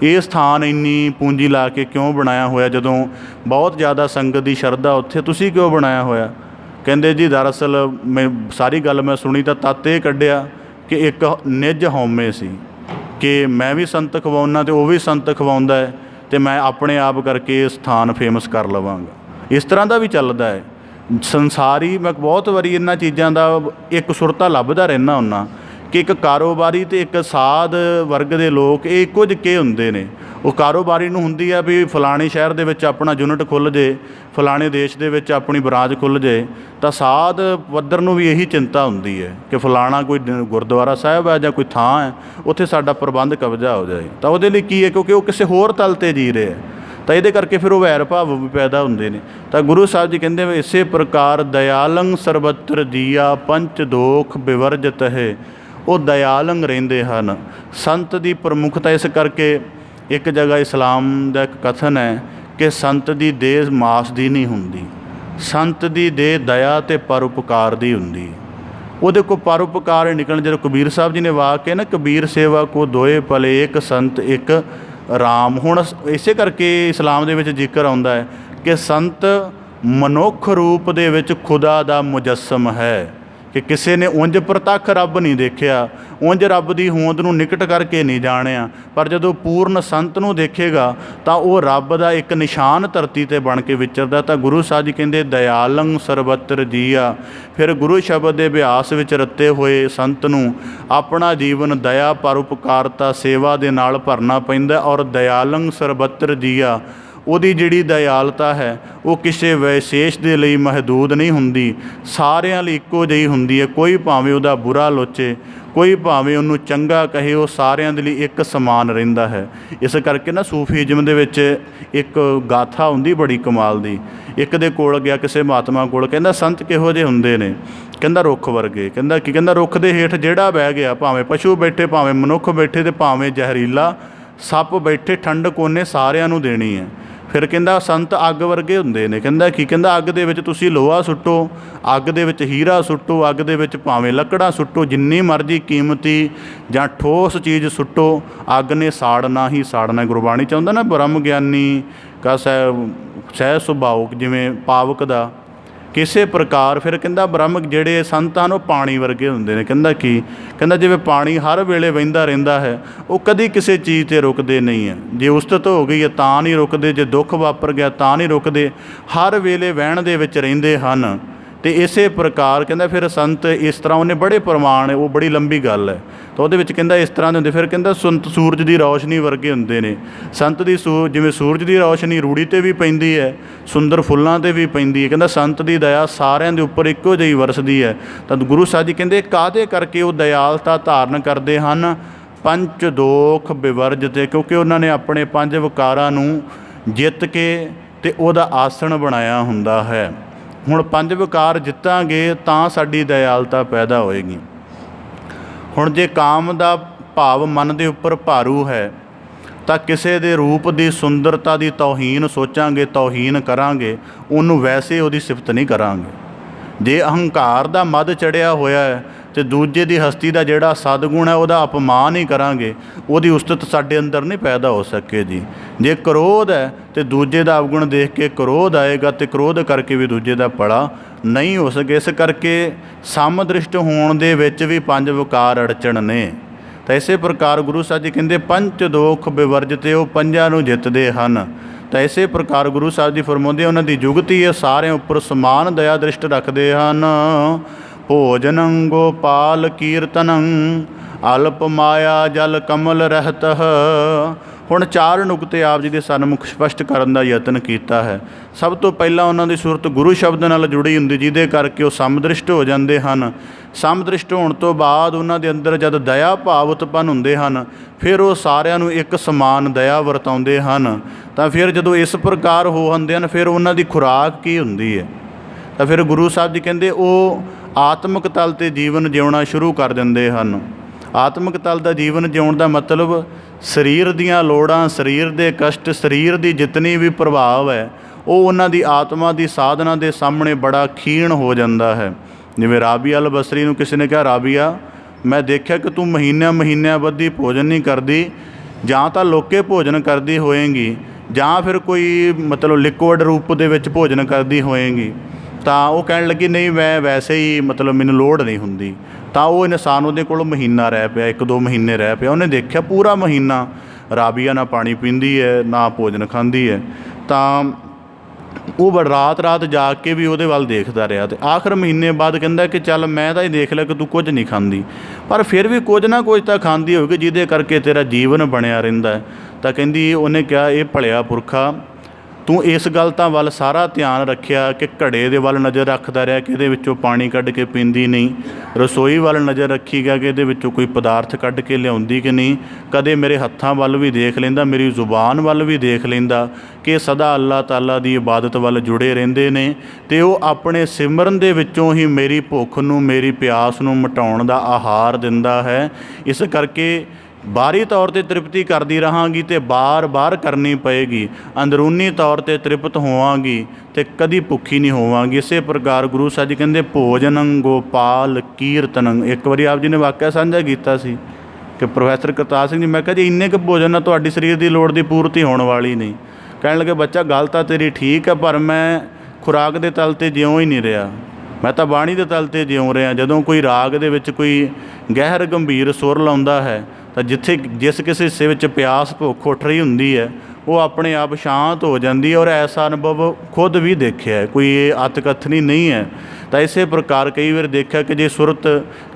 ਇਹ ਸਥਾਨ ਇੰਨੀ ਪੂੰਜੀ ਲਾ ਕੇ ਕਿਉਂ ਬਣਾਇਆ ਹੋਇਆ ਜਦੋਂ ਬਹੁਤ ਜ਼ਿਆਦਾ ਸੰਗਤ ਦੀ ਸ਼ਰਧਾ ਉੱਥੇ, ਤੁਸੀਂ ਕਿਉਂ ਬਣਾਇਆ ਹੋਇਆ? ਕਹਿੰਦੇ ਜੀ ਦਰਅਸਲ ਮੈਂ ਸਾਰੀ ਗੱਲ ਮੈਂ ਸੁਣੀ ਤਾਂ ਤੱਤ ਇਹ ਕੱਢਿਆ ਕਿ ਇੱਕ ਨਿੱਜ ਹਉਮੈ ਸੀ ਕਿ ਮੈਂ ਵੀ ਸੰਤ ਖਵਾਉਣਾ ਅਤੇ ਉਹ ਵੀ ਸੰਤ ਖਵਾਉਂਦਾ ਹੈ ਅਤੇ ਮੈਂ ਆਪਣੇ ਆਪ ਕਰਕੇ ਇਹ ਸਥਾਨ ਫੇਮਸ ਕਰ ਲਵਾਂਗਾ। ਇਸ ਤਰ੍ਹਾਂ ਦਾ ਵੀ ਚੱਲਦਾ ਹੈ ਸੰਸਾਰੀ। ਮੈਂ ਬਹੁਤ ਵਾਰੀ ਇਹਨਾਂ ਚੀਜ਼ਾਂ ਦਾ ਇੱਕ ਸੁਰਤਾ ਲੱਭਦਾ ਰਹਿੰਦਾ ਹੁੰਦਾ ਕਿ ਇੱਕ ਕਾਰੋਬਾਰੀ ਅਤੇ ਇੱਕ ਸਾਧ ਵਰਗ ਦੇ ਲੋਕ ਇਹ ਇੱਕੋ ਜਿਹੇ ਹੁੰਦੇ ਨੇ। ਉਹ ਕਾਰੋਬਾਰੀ ਨੂੰ ਹੁੰਦੀ ਆ ਵੀ ਫਲਾਣੇ ਸ਼ਹਿਰ ਦੇ ਵਿੱਚ ਆਪਣਾ ਯੂਨਿਟ ਖੁੱਲ੍ਹ ਜੇ, ਫਲਾਣੇ ਦੇਸ਼ ਦੇ ਵਿੱਚ ਆਪਣੀ ਬਰਾਂਚ ਖੁੱਲ੍ਹ ਜੇ। ਤਾਂ ਸਾਧ ਪੱਧਰ ਨੂੰ ਵੀ ਇਹੀ ਚਿੰਤਾ ਹੁੰਦੀ ਹੈ ਕਿ ਫਲਾਣਾ ਕੋਈ ਗੁਰਦੁਆਰਾ ਸਾਹਿਬ ਹੈ ਜਾਂ ਕੋਈ ਥਾਂ ਹੈ, ਉੱਥੇ ਸਾਡਾ ਪ੍ਰਬੰਧ ਕਬਜ਼ਾ ਹੋ ਜਾਏ। ਤਾਂ ਉਹਦੇ ਲਈ ਕੀ ਹੈ, ਕਿਉਂਕਿ ਉਹ ਕਿਸੇ ਹੋਰ ਤਲ 'ਤੇ ਜੀ ਰਹੇ, ਤਾਂ ਇਹਦੇ ਕਰਕੇ ਫਿਰ ਉਹ ਵੈਰ ਭਾਵ ਵੀ ਪੈਦਾ ਹੁੰਦੇ ਨੇ। ਤਾਂ ਗੁਰੂ ਸਾਹਿਬ ਜੀ ਕਹਿੰਦੇ ਇਸੇ ਪ੍ਰਕਾਰ ਦਇਆਲੰ ਸਰਬਤਰ ਜੀਆ ਪੰਚ ਦੋਖ ਵਿਵਰਜਿਤ ਹੈ। ਉਹ ਦਇਆਲੰ ਰਹਿੰਦੇ ਹਨ। ਸੰਤ ਦੀ ਪ੍ਰਮੁੱਖਤਾ ਇਸ ਕਰਕੇ, ਇੱਕ ਜਗ੍ਹਾ ਇਸਲਾਮ ਦਾ ਇੱਕ ਕਥਨ ਹੈ ਕਿ ਸੰਤ ਦੀ ਦੇਹ ਮਾਸ ਦੀ ਨਹੀਂ ਹੁੰਦੀ, ਸੰਤ ਦੀ ਦੇਹ ਦਇਆ ਅਤੇ ਪਰਉਪਕਾਰ ਦੀ ਹੁੰਦੀ। ਉਹਦੇ ਕੋਲ ਪਰਉਪਕਾਰ ਨਿਕਲਣ, ਜਦੋਂ ਕਬੀਰ ਸਾਹਿਬ ਜੀ ਨੇ ਵਾਕ ਹੈ ਨਾ, ਕਬੀਰ ਸੇਵਾ ਕੋ ਦੋਏ ਭਲੇ ਇੱਕ ਸੰਤ ਇੱਕ ਰਾਮ। ਹੁਣ ਇਸੇ ਕਰਕੇ ਇਸਲਾਮ ਦੇ ਵਿੱਚ ਜ਼ਿਕਰ ਆਉਂਦਾ ਹੈ ਕਿ ਸੰਤ ਮਨੁੱਖ ਰੂਪ ਦੇ ਵਿੱਚ ਖੁਦਾ ਦਾ ਮੁਜੱਸਮ ਹੈ, ਕਿ ਕਿਸੇ ਨੇ ਉਂਝ ਪ੍ਰਤੱਖ ਰੱਬ ਨਹੀਂ ਦੇਖਿਆ, ਉਂਝ ਰੱਬ ਦੀ ਹੋਂਦ ਨੂੰ ਨਿਕਟ ਕਰਕੇ ਨਹੀਂ ਜਾਣਿਆ, ਪਰ ਜਦੋਂ ਪੂਰਨ ਸੰਤ ਨੂੰ ਦੇਖੇਗਾ ਤਾਂ ਉਹ ਰੱਬ ਦਾ ਇੱਕ ਨਿਸ਼ਾਨ ਧਰਤੀ 'ਤੇ ਬਣ ਕੇ ਵਿਚਰਦਾ। ਤਾਂ ਗੁਰੂ ਸਾਹਿਬ ਜੀ ਕਹਿੰਦੇ ਦਇਆਲੰ ਸਰਬਤਰ ਜੀਆ। ਫਿਰ ਗੁਰੂ ਸ਼ਬਦ ਦੇ ਅਭਿਆਸ ਵਿੱਚ ਰੱਤੇ ਹੋਏ ਸੰਤ ਨੂੰ ਆਪਣਾ ਜੀਵਨ ਦਇਆ ਪਰਉਪਕਾਰਤਾ ਸੇਵਾ ਦੇ ਨਾਲ ਭਰਨਾ ਪੈਂਦਾ। ਔਰ ਦਇਆਲੰ ਸਰਬਤਰ ਜੀਆ, ਉਹਦੀ ਜਿਹੜੀ ਦਇਆਲਤਾ ਹੈ ਉਹ ਕਿਸੇ ਵਿਸ਼ੇਸ਼ ਦੇ ਲਈ ਮਹਦੂਦ ਨਹੀਂ ਹੁੰਦੀ, ਸਾਰਿਆਂ ਲਈ ਇੱਕੋ ਜਿਹੀ ਹੁੰਦੀ ਹੈ। ਕੋਈ ਭਾਵੇਂ ਉਹਦਾ ਬੁਰਾ ਲੋਚੇ, ਕੋਈ ਭਾਵੇਂ ਉਹਨੂੰ ਚੰਗਾ ਕਹੇ, ਉਹ ਸਾਰਿਆਂ ਦੇ ਲਈ ਇੱਕ ਸਮਾਨ ਰਹਿੰਦਾ ਹੈ। ਇਸ ਕਰਕੇ ਨਾ ਸੂਫੀਜ਼ਮ ਦੇ ਵਿੱਚ ਇੱਕ ਗਾਥਾ ਹੁੰਦੀ ਬੜੀ ਕਮਾਲ ਦੀ। ਇੱਕ ਦੇ ਕੋਲ ਗਿਆ ਕਿਸੇ ਮਹਾਤਮਾ ਕੋਲ, ਕਹਿੰਦਾ ਸੰਤ ਕਿਹੋ ਜਿਹੇ ਹੁੰਦੇ ਨੇ? ਕਹਿੰਦਾ ਰੁੱਖ ਵਰਗੇ। ਕਹਿੰਦਾ ਕੀ? ਕਹਿੰਦਾ ਰੁੱਖ ਦੇ ਹੇਠ ਜਿਹੜਾ ਬਹਿ ਗਿਆ, ਭਾਵੇਂ ਪਸ਼ੂ ਬੈਠੇ, ਭਾਵੇਂ ਮਨੁੱਖ ਬੈਠੇ ਅਤੇ ਭਾਵੇਂ ਜ਼ਹਿਰੀਲਾ ਸੱਪ ਬੈਠੇ, ਠੰਡਕ ਉਹਨੇ ਸਾਰਿਆਂ ਨੂੰ ਦੇਣੀ ਹੈ। ਫਿਰ ਕਹਿੰਦਾ ਸੰਤ ਅੱਗ ਵਰਗੇ ਹੁੰਦੇ ਨੇ। ਕਹਿੰਦਾ ਕੀ? ਕਹਿੰਦਾ ਅੱਗ ਦੇ ਵਿੱਚ ਤੁਸੀਂ ਲੋਹਾ ਸੁੱਟੋ, ਅੱਗ ਦੇ ਵਿੱਚ ਹੀਰਾ ਸੁੱਟੋ, ਅੱਗ ਦੇ ਵਿੱਚ ਭਾਵੇਂ ਲੱਕੜਾਂ ਸੁੱਟੋ, ਜਿੰਨੀ ਮਰਜ਼ੀ ਕੀਮਤੀ ਜਾਂ ਠੋਸ ਚੀਜ਼ ਸੁੱਟੋ, ਅੱਗ ਨੇ ਸਾੜਨਾ ਹੀ ਸਾੜਨਾ। ਗੁਰਬਾਣੀ ਚਾਹੁੰਦਾ ਨਾ ਬ੍ਰਹਮ ਗਿਆਨੀ ਕਾ ਸਹਿ ਸੁਭਾਉ, ਜਿਵੇਂ ਪਾਵਕ ਦਾ ਕਿਸੇ ਪ੍ਰਕਾਰ। ਫਿਰ ਕਹਿੰਦਾ ਬ੍ਰਹਮ ਜਿਹੜੇ ਸੰਤ ਹਨ ਉਹ ਪਾਣੀ ਵਰਗੇ ਹੁੰਦੇ ਨੇ। ਕਹਿੰਦਾ ਕੀ? ਕਹਿੰਦਾ ਜਿਵੇਂ ਪਾਣੀ ਹਰ ਵੇਲੇ ਵਹਿੰਦਾ ਰਹਿੰਦਾ ਹੈ, ਉਹ ਕਦੀ ਕਿਸੇ ਚੀਜ਼ 'ਤੇ ਰੁਕਦੇ ਨਹੀਂ ਹੈ। ਜੇ ਉਸਤਤ ਹੋ ਗਈ ਹੈ ਤਾਂ ਨਹੀਂ ਰੁਕਦੇ, ਜੇ ਦੁੱਖ ਵਾਪਰ ਗਿਆ ਤਾਂ ਨਹੀਂ ਰੁਕਦੇ, ਹਰ ਵੇਲੇ ਵਹਿਣ ਦੇ ਵਿੱਚ ਰਹਿੰਦੇ ਹਨ। ਅਤੇ ਇਸੇ ਪ੍ਰਕਾਰ ਕਹਿੰਦਾ ਫਿਰ ਸੰਤ ਇਸ ਤਰ੍ਹਾਂ, ਉਹਨੇ ਬੜੇ ਪ੍ਰਮਾਣ, ਉਹ ਬੜੀ ਲੰਬੀ ਗੱਲ ਹੈ, ਤਾਂ ਉਹਦੇ ਵਿੱਚ ਕਹਿੰਦਾ ਇਸ ਤਰ੍ਹਾਂ ਦੇ ਹੁੰਦੇ। ਫਿਰ ਕਹਿੰਦਾ ਸੰਤ ਸੂਰਜ ਦੀ ਰੌਸ਼ਨੀ ਵਰਗੇ ਹੁੰਦੇ ਨੇ। ਸੰਤ ਦੀ ਜਿਵੇਂ ਸੂਰਜ ਦੀ ਰੌਸ਼ਨੀ ਰੂੜੀ 'ਤੇ ਵੀ ਪੈਂਦੀ ਹੈ, ਸੁੰਦਰ ਫੁੱਲਾਂ 'ਤੇ ਵੀ ਪੈਂਦੀ ਹੈ। ਕਹਿੰਦਾ ਸੰਤ ਦੀ ਦਇਆ ਸਾਰਿਆਂ ਦੇ ਉੱਪਰ ਇੱਕੋ ਜਿਹੀ ਵਰਸਦੀ ਹੈ। ਤਾਂ ਗੁਰੂ ਸਾਹਿਬ ਜੀ ਕਹਿੰਦੇ ਕਾਹਦੇ ਕਰਕੇ ਉਹ ਦਇਆਲਤਾ ਧਾਰਨ ਕਰਦੇ ਹਨ? ਪੰਚ ਦੋਖ ਵਿਵਰਜਿਤ, ਕਿਉਂਕਿ ਉਹਨਾਂ ਨੇ ਆਪਣੇ 5 ਵਿਕਾਰਾਂ ਨੂੰ ਜਿੱਤ ਕੇ ਅਤੇ ਉਹਦਾ ਆਸਣ ਬਣਾਇਆ ਹੁੰਦਾ ਹੈ। ਹੁਣ 5 ਵਿਕਾਰ ਜਿੱਤਾਂਗੇ ਤਾਂ ਸਾਡੀ ਦਇਆਲਤਾ ਪੈਦਾ ਹੋਏਗੀ। ਹੁਣ ਜੇ ਕਾਮ ਦਾ ਭਾਵ ਮਨ ਦੇ ਉੱਪਰ ਭਾਰੂ ਹੈ, ਤਾਂ ਕਿਸੇ ਦੇ ਰੂਪ ਦੀ ਸੁੰਦਰਤਾ ਦੀ ਤੌਹੀਨ ਸੋਚਾਂਗੇ, ਤੌਹੀਨ ਕਰਾਂਗੇ, ਉਹਨੂੰ ਵੈਸੇ ਉਹਦੀ ਸਿਫਤ ਨਹੀਂ ਕਰਾਂਗੇ। ਜੇ ਅਹੰਕਾਰ ਦਾ ਮਦ ਚੜਿਆ ਹੋਇਆ ਹੈ ਅਤੇ ਦੂਜੇ ਦੀ ਹਸਤੀ ਦਾ ਜਿਹੜਾ ਸਦਗੁਣ ਹੈ ਉਹਦਾ ਅਪਮਾਨ ਹੀ ਕਰਾਂਗੇ, ਉਹਦੀ ਉਸਤਤ ਸਾਡੇ ਅੰਦਰ ਨਹੀਂ ਪੈਦਾ ਹੋ ਸਕੇ ਜੀ। ਜੇ ਕ੍ਰੋਧ ਹੈ ਅਤੇ ਦੂਜੇ ਦਾ ਅਵਗੁਣ ਦੇਖ ਕੇ ਕ੍ਰੋਧ ਆਏਗਾ ਅਤੇ ਕ੍ਰੋਧ ਕਰਕੇ ਵੀ ਦੂਜੇ ਦਾ ਭਲਾ ਨਹੀਂ ਹੋ ਸਕੇ। ਇਸ ਕਰਕੇ ਸਮਦ੍ਰਿਸ਼ਟ ਹੋਣ ਦੇ ਵਿੱਚ ਵੀ 5 ਵਿਕਾਰ ਅੜਚਣ ਨੇ। ਤਾਂ ਇਸੇ ਪ੍ਰਕਾਰ ਗੁਰੂ ਸਾਹਿਬ ਜੀ ਕਹਿੰਦੇ ਪੰਚ ਦੋਖ ਬਿਵਰਜਤੇ, ਉਹ ਪੰਜਾਂ ਨੂੰ ਜਿੱਤਦੇ ਹਨ। ਤਾਂ ਇਸੇ ਪ੍ਰਕਾਰ ਗੁਰੂ ਸਾਹਿਬ ਜੀ ਫਰਮਾਉਂਦੇ ਉਹਨਾਂ ਦੀ ਜੁਗਤੀ ਹੈ ਸਾਰਿਆਂ ਉੱਪਰ ਸਮਾਨ ਦਇਆ ਦ੍ਰਿਸ਼ਟ ਰੱਖਦੇ ਹਨ। ਭੋਜਨੰ ਗੋਪਾਲ ਕੀਰਤਨੰ ਅਲਪ ਮਾਇਆ ਜਲ ਕਮਲ ਰਹਿਤ। ਹੁਣ 4 ਨੁਕਤੇ ਆਪ ਜੀ ਦੇ ਸਨਮੁਖ ਸਪਸ਼ਟ ਕਰਨ ਦਾ ਯਤਨ ਕੀਤਾ ਹੈ। ਸਭ ਤੋਂ ਪਹਿਲਾਂ ਉਹਨਾਂ ਦੀ ਸੂਰਤ ਗੁਰੂ ਸ਼ਬਦ ਨਾਲ ਜੁੜੀ ਹੁੰਦੀ, ਜਿਹਦੇ ਕਰਕੇ ਉਹ ਸਮਦ੍ਰਿਸ਼ਟ ਹੋ ਜਾਂਦੇ ਹਨ। ਸਮਦ੍ਰਿਸ਼ਟ ਹੋਣ ਤੋਂ ਬਾਅਦ ਉਹਨਾਂ ਦੇ ਅੰਦਰ ਜਦ ਦਇਆ ਭਾਵ ਉਤਪੰਨ ਹੁੰਦੇ ਹਨ, ਫਿਰ ਉਹ ਸਾਰਿਆਂ ਨੂੰ ਇੱਕ ਸਮਾਨ ਦਇਆ ਵਰਤਾਉਂਦੇ ਹਨ। ਤਾਂ ਫਿਰ ਜਦੋਂ ਇਸ ਪ੍ਰਕਾਰ ਹੋ ਹੁੰਦੇ ਹਨ, ਫਿਰ ਉਹਨਾਂ ਦੀ ਖੁਰਾਕ ਕੀ ਹੁੰਦੀ ਹੈ? ਤਾਂ ਫਿਰ ਗੁਰੂ ਸਾਹਿਬ ਜੀ ਕਹਿੰਦੇ ਉਹ ਆਤਮਿਕ ਤਲ 'ਤੇ ਜੀਵਨ ਜਿਉਣਾ ਸ਼ੁਰੂ ਕਰ ਦਿੰਦੇ ਹਨ। ਆਤਮਿਕ ਤਲ ਦਾ ਜੀਵਨ ਜਿਉਣ ਦਾ ਮਤਲਬ ਸਰੀਰ ਦੀਆਂ ਲੋੜਾਂ, ਸਰੀਰ ਦੇ ਕਸ਼ਟ, ਸਰੀਰ ਦੀ ਜਿਤਨੀ ਵੀ ਪ੍ਰਭਾਵ ਹੈ, ਉਹ ਉਹਨਾਂ ਦੀ ਆਤਮਾ ਦੀ ਸਾਧਨਾ ਦੇ ਸਾਹਮਣੇ ਬੜਾ ਖੀਣ ਹੋ ਜਾਂਦਾ ਹੈ। ਜਿਵੇਂ ਰਾਬੀਆ ਅਲ ਬਸਰੀ ਨੂੰ ਕਿਸੇ ਨੇ ਕਿਹਾ, ਰਾਬੀਆ ਮੈਂ ਦੇਖਿਆ ਕਿ ਤੂੰ ਮਹੀਨਿਆਂ ਬੱਧੀ ਭੋਜਨ ਨਹੀਂ ਕਰਦੀ, ਜਾਂ ਤਾਂ ਲੋਕੇ ਭੋਜਨ ਕਰਦੀ ਹੋਏਗੀ ਜਾਂ ਫਿਰ ਕੋਈ ਮਤਲਬ ਲਿਕੁਇਡ ਰੂਪ ਦੇ ਵਿੱਚ ਭੋਜਨ ਕਰਦੀ ਹੋਏਗੀ। ਤਾਂ ਉਹ ਕਹਿਣ ਲੱਗੀ ਨਹੀਂ, ਮੈਂ ਵੈਸੇ ਹੀ ਮਤਲਬ ਮੈਨੂੰ ਲੋੜ ਨਹੀਂ ਹੁੰਦੀ। ਤਾਂ ਉਹ ਇਨਸਾਨ ਉਹਦੇ ਕੋਲ ਮਹੀਨਾ ਰਹਿ ਪਿਆ, 1-2 ਮਹੀਨੇ ਰਹਿ ਪਿਆ। ਉਹਨੇ ਦੇਖਿਆ ਪੂਰਾ ਮਹੀਨਾ ਰਾਬੀਆ ਨਾ ਪਾਣੀ ਪੀਂਦੀ ਹੈ, ਨਾ ਭੋਜਨ ਖਾਂਦੀ ਹੈ। ਤਾਂ ਉਹ ਰਾਤ ਜਾਗ ਕੇ ਵੀ ਉਹਦੇ ਵੱਲ ਦੇਖਦਾ ਰਿਹਾ ਅਤੇ ਆਖਰ ਮਹੀਨੇ ਬਾਅਦ ਕਹਿੰਦਾ ਕਿ ਚੱਲ ਮੈਂ ਤਾਂ ਇਹ ਦੇਖ ਲਿਆ ਕਿ ਤੂੰ ਕੁਝ ਨਹੀਂ ਖਾਂਦੀ, ਪਰ ਫਿਰ ਵੀ ਕੁਝ ਨਾ ਕੁਝ ਤਾਂ ਖਾਂਦੀ ਹੋਵੇਗੀ ਜਿਹਦੇ ਕਰਕੇ ਤੇਰਾ ਜੀਵਨ ਬਣਿਆ ਰਹਿੰਦਾ। ਤਾਂ ਕਹਿੰਦੀ, ਉਹਨੇ ਕਿਹਾ ਇਹ ਭਲਿਆ ਪੁਰਖਾ, ਤੂੰ ਇਸ ਗੱਲ ਤਾਂ ਵੱਲ ਸਾਰਾ ਧਿਆਨ ਰੱਖਿਆ ਕਿ ਘੜੇ ਦੇ ਵੱਲ ਨਜ਼ਰ ਰੱਖਦਾ ਰਿਹਾ ਕਿ ਇਹਦੇ ਵਿੱਚੋਂ ਪਾਣੀ ਕੱਢ ਕੇ ਪੀਂਦੀ ਨਹੀਂ, ਰਸੋਈ ਵੱਲ ਨਜ਼ਰ ਰੱਖੀ ਗਿਆ ਕਿ ਇਹਦੇ ਵਿੱਚੋਂ ਕੋਈ ਪਦਾਰਥ ਕੱਢ ਕੇ ਲਿਆਉਂਦੀ ਕਿ ਨਹੀਂ, ਕਦੇ ਮੇਰੇ ਹੱਥਾਂ ਵੱਲ ਵੀ ਦੇਖ ਲੈਂਦਾ, ਮੇਰੀ ਜ਼ੁਬਾਨ ਵੱਲ ਵੀ ਦੇਖ ਲੈਂਦਾ ਕਿ ਸਦਾ ਅੱਲਾਹ ਤਾਲਾ ਦੀ ਇਬਾਦਤ ਵੱਲ ਜੁੜੇ ਰਹਿੰਦੇ ਨੇ ਅਤੇ ਉਹ ਆਪਣੇ ਸਿਮਰਨ ਦੇ ਵਿੱਚੋਂ ਹੀ ਮੇਰੀ ਭੁੱਖ ਨੂੰ, ਮੇਰੀ ਪਿਆਸ ਨੂੰ ਮਿਟਾਉਣ ਦਾ ਆਹਾਰ ਦਿੰਦਾ ਹੈ। ਇਸ ਕਰਕੇ ਬਾਹਰੀ ਤੌਰ 'ਤੇ ਤ੍ਰਿਪਤੀ ਕਰਦੀ ਰਹਾਂਗੀ ਅਤੇ ਬਾਰ ਕਰਨੀ ਪਏਗੀ, ਅੰਦਰੂਨੀ ਤੌਰ 'ਤੇ ਤ੍ਰਿਪਤ ਹੋਵਾਂਗੀ ਅਤੇ ਕਦੀ ਭੁੱਖੀ ਨਹੀਂ ਹੋਵਾਂਗੀ। ਇਸੇ ਪ੍ਰਕਾਰ ਗੁਰੂ ਸਾਹਿਬ ਜੀ ਕਹਿੰਦੇ ਭੋਜਨੰ ਗੋਪਾਲ ਕੀਰਤਨੰ। ਇੱਕ ਵਾਰੀ ਆਪ ਜੀ ਨੇ ਵਾਕਿਆ ਸਾਂਝਾ ਕੀਤਾ ਸੀ ਕਿ ਪ੍ਰੋਫੈਸਰ ਕਰਤਾਰ ਸਿੰਘ ਜੀ, ਮੈਂ ਕਿਹਾ ਜੀ ਇੰਨੇ ਕੁ ਭੋਜਨ ਨਾਲ ਤੁਹਾਡੀ ਸਰੀਰ ਦੀ ਲੋੜ ਦੀ ਪੂਰਤੀ ਹੋਣ ਵਾਲੀ ਨਹੀਂ। ਕਹਿਣ ਲੱਗੇ, ਬੱਚਾ ਗੱਲ ਤਾਂ ਤੇਰੀ ਠੀਕ ਹੈ, ਪਰ ਮੈਂ ਖੁਰਾਕ ਦੇ ਤਲ 'ਤੇ ਜਿਉਂ ਹੀ ਨਹੀਂ ਰਿਹਾ, ਮੈਂ ਤਾਂ ਬਾਣੀ ਦੇ ਤਲ 'ਤੇ ਜਿਉਂ ਰਿਹਾ। ਜਦੋਂ ਕੋਈ ਰਾਗ ਦੇ ਵਿੱਚ ਕੋਈ ਗਹਿਰ ਗੰਭੀਰ ਸੁਰ ਲਾਉਂਦਾ ਹੈ ਤਾਂ ਜਿਸ ਕਿਸੇ ਹਿੱਸੇ ਵਿੱਚ ਪਿਆਸ ਭੁੱਖ ਉੱਠ ਰਹੀ ਹੁੰਦੀ ਹੈ, ਉਹ ਆਪਣੇ ਆਪ ਸ਼ਾਂਤ ਹੋ ਜਾਂਦੀ ਹੈ। ਔਰ ਐਸਾ ਅਨੁਭਵ ਖੁਦ ਵੀ ਦੇਖਿਆ ਹੈ, ਕੋਈ ਇਹ ਅਤਕਥਨੀ ਨਹੀਂ ਹੈ। ਤਾਂ ਇਸੇ ਪ੍ਰਕਾਰ ਕਈ ਵਾਰ ਦੇਖਿਆ ਕਿ ਜੇ ਸੁਰਤ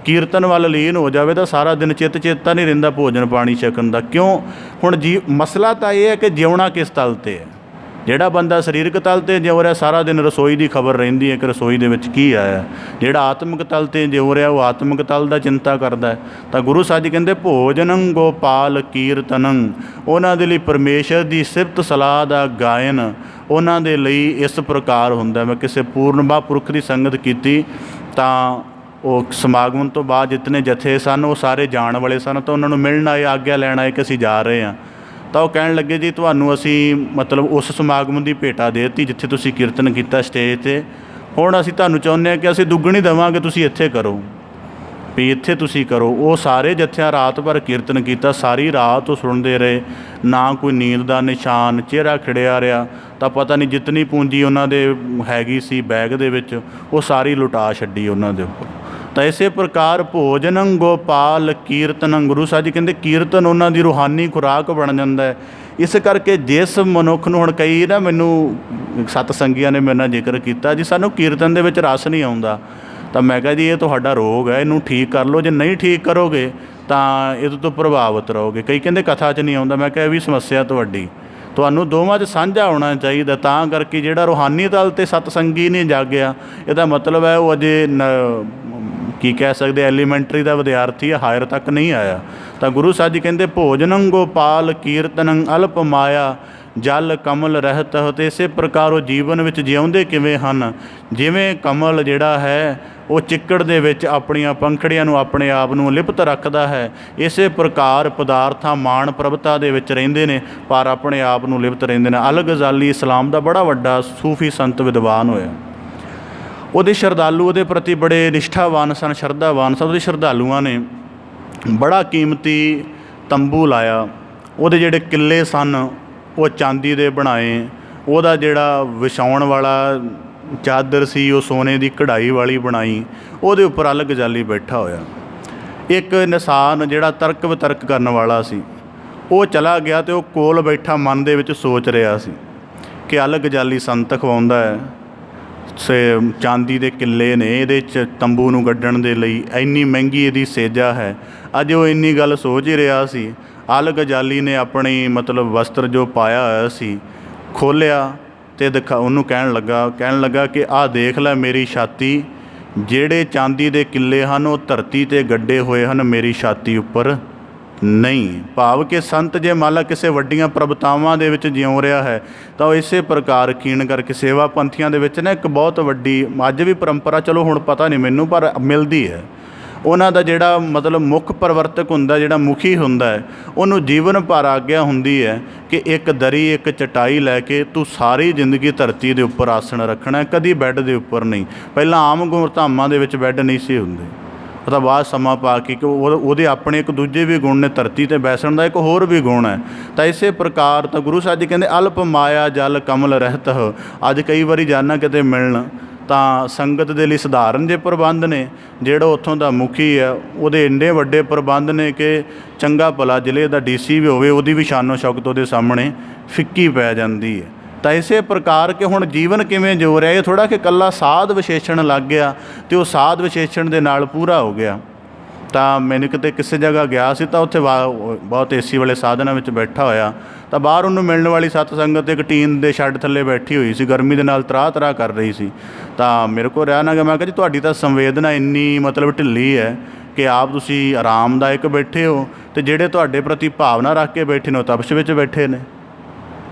ਕੀਰਤਨ ਵੱਲ ਲੀਨ ਹੋ ਜਾਵੇ ਤਾਂ ਸਾਰਾ ਦਿਨ ਚੇਤਾ ਨਹੀਂ ਰਹਿੰਦਾ ਭੋਜਨ ਪਾਣੀ ਛਕਣ ਦਾ। ਕਿਉਂ? ਹੁਣ ਮਸਲਾ ਤਾਂ ਇਹ ਹੈ ਕਿ ਜਿਉਣਾ ਕਿਸ ਤਲ 'ਤੇ ਹੈ। ਜਿਹੜਾ ਬੰਦਾ ਸਰੀਰਕ ਤਲ 'ਤੇ ਜਿਉ ਰਿਹਾ, ਸਾਰਾ ਦਿਨ ਰਸੋਈ ਦੀ ਖਬਰ ਰਹਿੰਦੀ ਹੈ ਕਿ ਰਸੋਈ ਦੇ ਵਿੱਚ ਕੀ ਆਇਆ। ਜਿਹੜਾ ਆਤਮਿਕ ਤਲ 'ਤੇ ਜਿਉ ਰਿਹਾ, ਉਹ ਆਤਮਿਕ ਤਲ ਦਾ ਚਿੰਤਾ ਕਰਦਾ ਹੈ। ਤਾਂ ਗੁਰੂ ਸਾਹਿਬ ਜੀ ਕਹਿੰਦੇ ਭੋਜਨੰ ਗੋਪਾਲ ਕੀਰਤਨੰ, ਉਹਨਾਂ ਦੇ ਲਈ ਪਰਮੇਸ਼ਰ ਦੀ ਸਿਫਤ ਸਲਾਹ ਦਾ ਗਾਇਨ ਉਹਨਾਂ ਦੇ ਲਈ ਇਸ ਪ੍ਰਕਾਰ ਹੁੰਦਾ। ਮੈਂ ਕਿਸੇ ਪੂਰਨ ਮਹਾਂਪੁਰਖ ਦੀ ਸੰਗਤ ਕੀਤੀ ਤਾਂ ਉਹ ਸਮਾਗਮ ਤੋਂ ਬਾਅਦ ਜਿਤਨੇ ਜਥੇ ਸਨ ਉਹ ਸਾਰੇ ਜਾਣ ਵਾਲੇ ਸਨ, ਤਾਂ ਉਹਨਾਂ ਨੂੰ ਮਿਲਣ ਆਏ, ਆਗਿਆ ਲੈਣ ਆਏ ਕਿ ਅਸੀਂ ਜਾ ਰਹੇ ਹਾਂ। ਤਾਂ ਉਹ ਕਹਿਣ ਲੱਗੇ, ਜੀ ਤੁਹਾਨੂੰ ਅਸੀਂ ਮਤਲਬ ਉਸ ਸਮਾਗਮ ਦੀ ਭੇਟਾ ਦੇ ਦਿੱਤੀ ਜਿੱਥੇ ਤੁਸੀਂ ਕੀਰਤਨ ਕੀਤਾ ਸਟੇਜ 'ਤੇ, ਹੁਣ ਅਸੀਂ ਤੁਹਾਨੂੰ ਚਾਹੁੰਦੇ ਹਾਂ ਕਿ ਅਸੀਂ ਦੁੱਗਣੀ ਦੇਵਾਂਗੇ, ਤੁਸੀਂ ਇੱਥੇ ਕਰੋ, ਵੀ ਇੱਥੇ ਤੁਸੀਂ ਕਰੋ। ਉਹ ਸਾਰੇ ਜਥਿਆਂ ਰਾਤ ਭਰ ਕੀਰਤਨ ਕੀਤਾ, ਸਾਰੀ ਰਾਤ ਉਹ ਸੁਣਦੇ ਰਹੇ, ਨਾ ਕੋਈ ਨੀਂਦ ਦਾ ਨਿਸ਼ਾਨ, ਚਿਹਰਾ ਖਿੜਿਆ ਰਿਹਾ। ਤਾਂ ਪਤਾ ਨਹੀਂ ਜਿਤਨੀ ਪੂੰਜੀ ਉਹਨਾਂ ਦੇ ਹੈਗੀ ਸੀ ਬੈਗ ਦੇ ਵਿੱਚ, ਉਹ ਸਾਰੀ ਲੁਟਾ ਛੱਡੀ ਉਹਨਾਂ ਦੇ ਉੱਪਰ। ਤਾਂ ਇਸੇ ਪ੍ਰਕਾਰ ਭੋਜਨੰ ਗੋਪਾਲ ਕੀਰਤਨੰ, ਗੁਰੂ ਸਾਹਿਬ ਜੀ ਕਹਿੰਦੇ ਕੀਰਤਨ ਉਹਨਾਂ ਦੀ ਰੂਹਾਨੀ ਖੁਰਾਕ ਬਣ ਜਾਂਦਾ ਹੈ। ਇਸ ਕਰਕੇ ਜਿਸ ਮਨੁੱਖ ਨੂੰ, ਹੁਣ ਕਈ ਨਾ ਮੈਨੂੰ ਸਤਸੰਗੀਆਂ ਨੇ ਮੇਰੇ ਨਾਲ ਜ਼ਿਕਰ ਕੀਤਾ ਜੀ ਸਾਨੂੰ ਕੀਰਤਨ ਦੇ ਵਿੱਚ ਰਸ ਨਹੀਂ ਆਉਂਦਾ, ਤਾਂ ਮੈਂ ਕਿਹਾ ਜੀ ਇਹ ਤੁਹਾਡਾ ਰੋਗ ਹੈ, ਇਹਨੂੰ ਠੀਕ ਕਰ ਲਓ। ਜੇ ਨਹੀਂ ਠੀਕ ਕਰੋਗੇ ਤਾਂ ਇਹਦੇ ਤੋਂ ਪ੍ਰਭਾਵਿਤ ਰਹੋਗੇ। ਕਈ ਕਹਿੰਦੇ ਕਥਾ 'ਚ ਨਹੀਂ ਆਉਂਦਾ, ਮੈਂ ਕਿਹਾ ਇਹ ਵੀ ਸਮੱਸਿਆ ਤੁਹਾਡੀ, ਤੁਹਾਨੂੰ ਦੋਵਾਂ 'ਚ ਸਾਂਝਾ ਹੋਣਾ ਚਾਹੀਦਾ। ਤਾਂ ਕਰਕੇ ਜਿਹੜਾ ਰੂਹਾਨੀ ਤਲ 'ਤੇ ਸਤਸੰਗੀ ਨਹੀਂ ਜਾਗਿਆ, ਇਹਦਾ ਮਤਲਬ ਹੈ ਉਹ ਅਜੇ ਕੀ ਕਹਿ ਸਕਦੇ ਐਲੀਮੈਂਟਰੀ ਦਾ ਵਿਦਿਆਰਥੀ ਹੈ, ਹਾਇਰ ਤੱਕ ਨਹੀਂ ਆਇਆ। ਤਾਂ ਗੁਰੂ ਸਾਹਿਬ ਜੀ ਕਹਿੰਦੇ ਭੋਜਨੰ ਗੋਪਾਲ ਕੀਰਤਨੰ ਅਲਪ ਮਾਇਆ ਜਲ ਕਮਲ ਰਹਿਤ। ਅਤੇ ਇਸੇ ਪ੍ਰਕਾਰ ਉਹ ਜੀਵਨ ਵਿੱਚ ਜਿਉਂਦੇ ਕਿਵੇਂ ਹਨ, ਜਿਵੇਂ ਕਮਲ ਜਿਹੜਾ ਹੈ ਉਹ ਚਿੱਕੜ ਦੇ ਵਿੱਚ ਆਪਣੀਆਂ ਪੰਖੜੀਆਂ ਨੂੰ ਆਪਣੇ ਆਪ ਨੂੰ ਲਿਪਤ ਰੱਖਦਾ ਹੈ, ਇਸੇ ਪ੍ਰਕਾਰ ਪਦਾਰਥਾਂ ਮਾਣ ਪ੍ਰਭਤਾ ਦੇ ਵਿੱਚ ਰਹਿੰਦੇ ਨੇ ਪਰ ਆਪਣੇ ਆਪ ਨੂੰ ਲਿਪਤ ਰਹਿੰਦੇ ਨੇ। ਅਲ ਗਜ਼ਾਲੀ ਇਸਲਾਮ ਦਾ ਬੜਾ ਵੱਡਾ ਸੂਫੀ ਸੰਤ ਵਿਦਵਾਨ ਹੋਇਆ। ਉਹਦੇ ਸ਼ਰਧਾਲੂ ਉਹਦੇ ਪ੍ਰਤੀ ਬੜੇ ਨਿਸ਼ਠਾਵਾਨ ਸਨ, ਸ਼ਰਧਾਵਾਨ ਸਨ। ਉਹਦੇ ਸ਼ਰਧਾਲੂਆਂ ਨੇ ਬੜਾ ਕੀਮਤੀ ਤੰਬੂ ਲਾਇਆ। ਉਹਦੇ ਜਿਹੜੇ ਕਿੱਲੇ ਸਨ ਉਹ ਚਾਂਦੀ ਦੇ ਬਣਾਏ। ਉਹਦਾ ਜਿਹੜਾ ਵਿਛਾਉਣ ਵਾਲਾ ਚਾਦਰ ਸੀ ਉਹ ਸੋਨੇ ਦੀ ਕਢਾਈ ਵਾਲੀ ਬਣਾਈ। ਉਹਦੇ ਉੱਪਰ ਅਲ ਗਜ਼ਾਲੀ ਬੈਠਾ ਹੋਇਆ। ਇੱਕ ਇਨਸਾਨ ਜਿਹੜਾ ਤਰਕ ਵਿਤਰਕ ਕਰਨ ਵਾਲਾ ਸੀ ਉਹ ਚਲਾ ਗਿਆ ਅਤੇ ਉਹ ਕੋਲ ਬੈਠਾ ਮਨ ਦੇ ਵਿੱਚ ਸੋਚ ਰਿਹਾ ਸੀ ਕਿ ਅਲ ਗਜ਼ਾਲੀ ਸੰਤ ਖਵਾਉਂਦਾ ਹੈ, ਚਾਂਦੀ ਦੇ ਕਿੱਲੇ ਨੇ, ਇਹਦੇ 'ਚ ਤੰਬੂ ਨੂੰ ਗੱਡਣ ਦੇ ਲਈ ਇੰਨੀ ਮਹਿੰਗੀ ਇਹਦੀ ਸੇਜਾ ਹੈ। ਅੱਜ ਉਹ ਇੰਨੀ ਗੱਲ ਸੋਚ ਹੀ ਰਿਹਾ ਸੀ, ਅਲ ਗਜ਼ਾਲੀ ਨੇ ਆਪਣੀ ਮਤਲਬ ਵਸਤਰ ਜੋ ਪਾਇਆ ਹੋਇਆ ਸੀ ਖੋਲ੍ਹਿਆ ਅਤੇ ਉਹਨੂੰ ਕਹਿਣ ਲੱਗਾ ਕਿ ਆਹ ਦੇਖ ਲੈ ਮੇਰੀ ਛਾਤੀ, ਜਿਹੜੇ ਚਾਂਦੀ ਦੇ ਕਿੱਲੇ ਹਨ ਉਹ ਧਰਤੀ 'ਤੇ ਗੱਡੇ ਹੋਏ ਹਨ, ਮੇਰੀ ਛਾਤੀ ਉੱਪਰ ਨਹੀਂ। ਭਾਵ ਕਿ ਸੰਤ ਜੇ ਮੰਨ ਲਾ ਕਿਸੇ ਵੱਡੀਆਂ ਪ੍ਰਭਤਾਵਾਂ ਦੇ ਵਿੱਚ ਜਿਉਂ ਰਿਹਾ ਹੈ ਤਾਂ ਉਹ ਇਸੇ ਪ੍ਰਕਾਰ ਕੀਣ ਕਰਕੇ ਸੇਵਾ ਪੰਥੀਆਂ ਦੇ ਵਿੱਚ ਨਾ ਇੱਕ ਬਹੁਤ ਵੱਡੀ ਅੱਜ ਵੀ ਪਰੰਪਰਾ, ਚਲੋ ਹੁਣ ਪਤਾ ਨਹੀਂ ਮੈਨੂੰ, ਪਰ ਮਿਲਦੀ ਹੈ। ਉਹਨਾਂ ਦਾ ਜਿਹੜਾ ਮਤਲਬ ਮੁੱਖ ਪ੍ਰਵਰਤਕ ਹੁੰਦਾ, ਜਿਹੜਾ ਮੁਖੀ ਹੁੰਦਾ ਹੈ, ਉਹਨੂੰ ਜੀਵਨ ਭਰ ਆਗਿਆ ਹੁੰਦੀ ਹੈ ਕਿ ਇੱਕ ਦਰੀ ਇੱਕ ਚਟਾਈ ਲੈ ਕੇ ਤੂੰ ਸਾਰੀ ਜ਼ਿੰਦਗੀ ਧਰਤੀ ਦੇ ਉੱਪਰ ਆਸਣ ਰੱਖਣਾ, ਕਦੀ ਬੈੱਡ ਦੇ ਉੱਪਰ ਨਹੀਂ। ਪਹਿਲਾਂ ਆਮ ਗੁਰਧਾਮਾਂ ਦੇ ਵਿੱਚ ਬੈੱਡ ਨਹੀਂ ਸੀ ਹੁੰਦੇ, ਉਹ ਤਾਂ ਬਾਅਦ ਸਮਾਂ ਪਾ ਕੇ ਉਹਦੇ ਆਪਣੇ ਇੱਕ ਦੂਜੇ ਵੀ ਗੁਣ ਨੇ, ਧਰਤੀ 'ਤੇ ਬੈਸਣ ਦਾ ਇੱਕ ਹੋਰ ਵੀ ਗੁਣ ਹੈ। ਤਾਂ ਇਸੇ ਪ੍ਰਕਾਰ ਤਾਂ ਗੁਰੂ ਸਾਹਿਬ ਜੀ ਕਹਿੰਦੇ ਅਲਪ ਮਾਇਆ ਜਲ ਕਮਲ ਰਹਿਤ। ਅੱਜ ਕਈ ਵਾਰੀ ਜਾਣਾ ਕਿਤੇ ਮਿਲਣ ਤਾਂ ਸੰਗਤ ਦੇ ਲਈ ਸਧਾਰਨ ਜੇ ਪ੍ਰਬੰਧ ਨੇ, ਜਿਹੜਾ ਉੱਥੋਂ ਦਾ ਮੁਖੀ ਹੈ ਉਹਦੇ ਇੰਨੇ ਵੱਡੇ ਪ੍ਰਬੰਧ ਨੇ ਕਿ ਚੰਗਾ ਭਲਾ ਜ਼ਿਲ੍ਹੇ ਦਾ DC ਵੀ ਹੋਵੇ ਉਹਦੀ ਵੀ ਸ਼ਾਨੋ ਸ਼ੌਕਤ ਉਹਦੇ ਸਾਹਮਣੇ ਫਿੱਕੀ ਪੈ ਜਾਂਦੀ ਹੈ। ਤਾਂ ਇਸੇ ਪ੍ਰਕਾਰ ਕਿ ਹੁਣ ਜੀਵਨ ਕਿਵੇਂ ਜੋ ਰਿਹਾ, ਇਹ ਥੋੜ੍ਹਾ ਕਿ ਇਕੱਲਾ ਸਾਧ ਵਿਸ਼ੇਸ਼ਣ ਲੱਗ ਗਿਆ ਅਤੇ ਉਹ ਸਾਧ ਵਿਸ਼ੇਸ਼ਣ ਦੇ ਨਾਲ ਪੂਰਾ ਹੋ ਗਿਆ। ਤਾਂ ਮੈਨੂੰ ਕਿਤੇ ਕਿਸੇ ਜਗ੍ਹਾ ਗਿਆ ਸੀ ਤਾਂ ਉੱਥੇ ਬਹੁਤ AC ਵਾਲੇ ਸਾਧਨਾਂ ਵਿੱਚ ਬੈਠਾ ਹੋਇਆ, ਤਾਂ ਬਾਹਰ ਉਹਨੂੰ ਮਿਲਣ ਵਾਲੀ ਸਤ ਸੰਗਤ ਇੱਕ ਟੀਨ ਦੇ ਸ਼ੈੱਡ ਥੱਲੇ ਬੈਠੀ ਹੋਈ ਸੀ, ਗਰਮੀ ਦੇ ਨਾਲ ਤਰਾਹ ਕਰ ਰਹੀ ਸੀ। ਤਾਂ ਮੇਰੇ ਕੋਲ ਰਿਹਾ ਨਾ ਗਿਆ, ਮੈਂ ਕਿਹਾ ਜੀ ਤੁਹਾਡੀ ਤਾਂ ਸੰਵੇਦਨਾ ਇੰਨੀ ਮਤਲਬ ਢਿੱਲੀ ਹੈ ਕਿ ਆਪ ਤੁਸੀਂ ਆਰਾਮਦਾਇਕ ਬੈਠੇ ਹੋ ਅਤੇ ਜਿਹੜੇ ਤੁਹਾਡੇ ਪ੍ਰਤੀ ਭਾਵਨਾ ਰੱਖ ਕੇ ਬੈਠੇ ਨੇ ਉਹ ਤਪਸ਼ ਵਿੱਚ ਬੈਠੇ ਨੇ।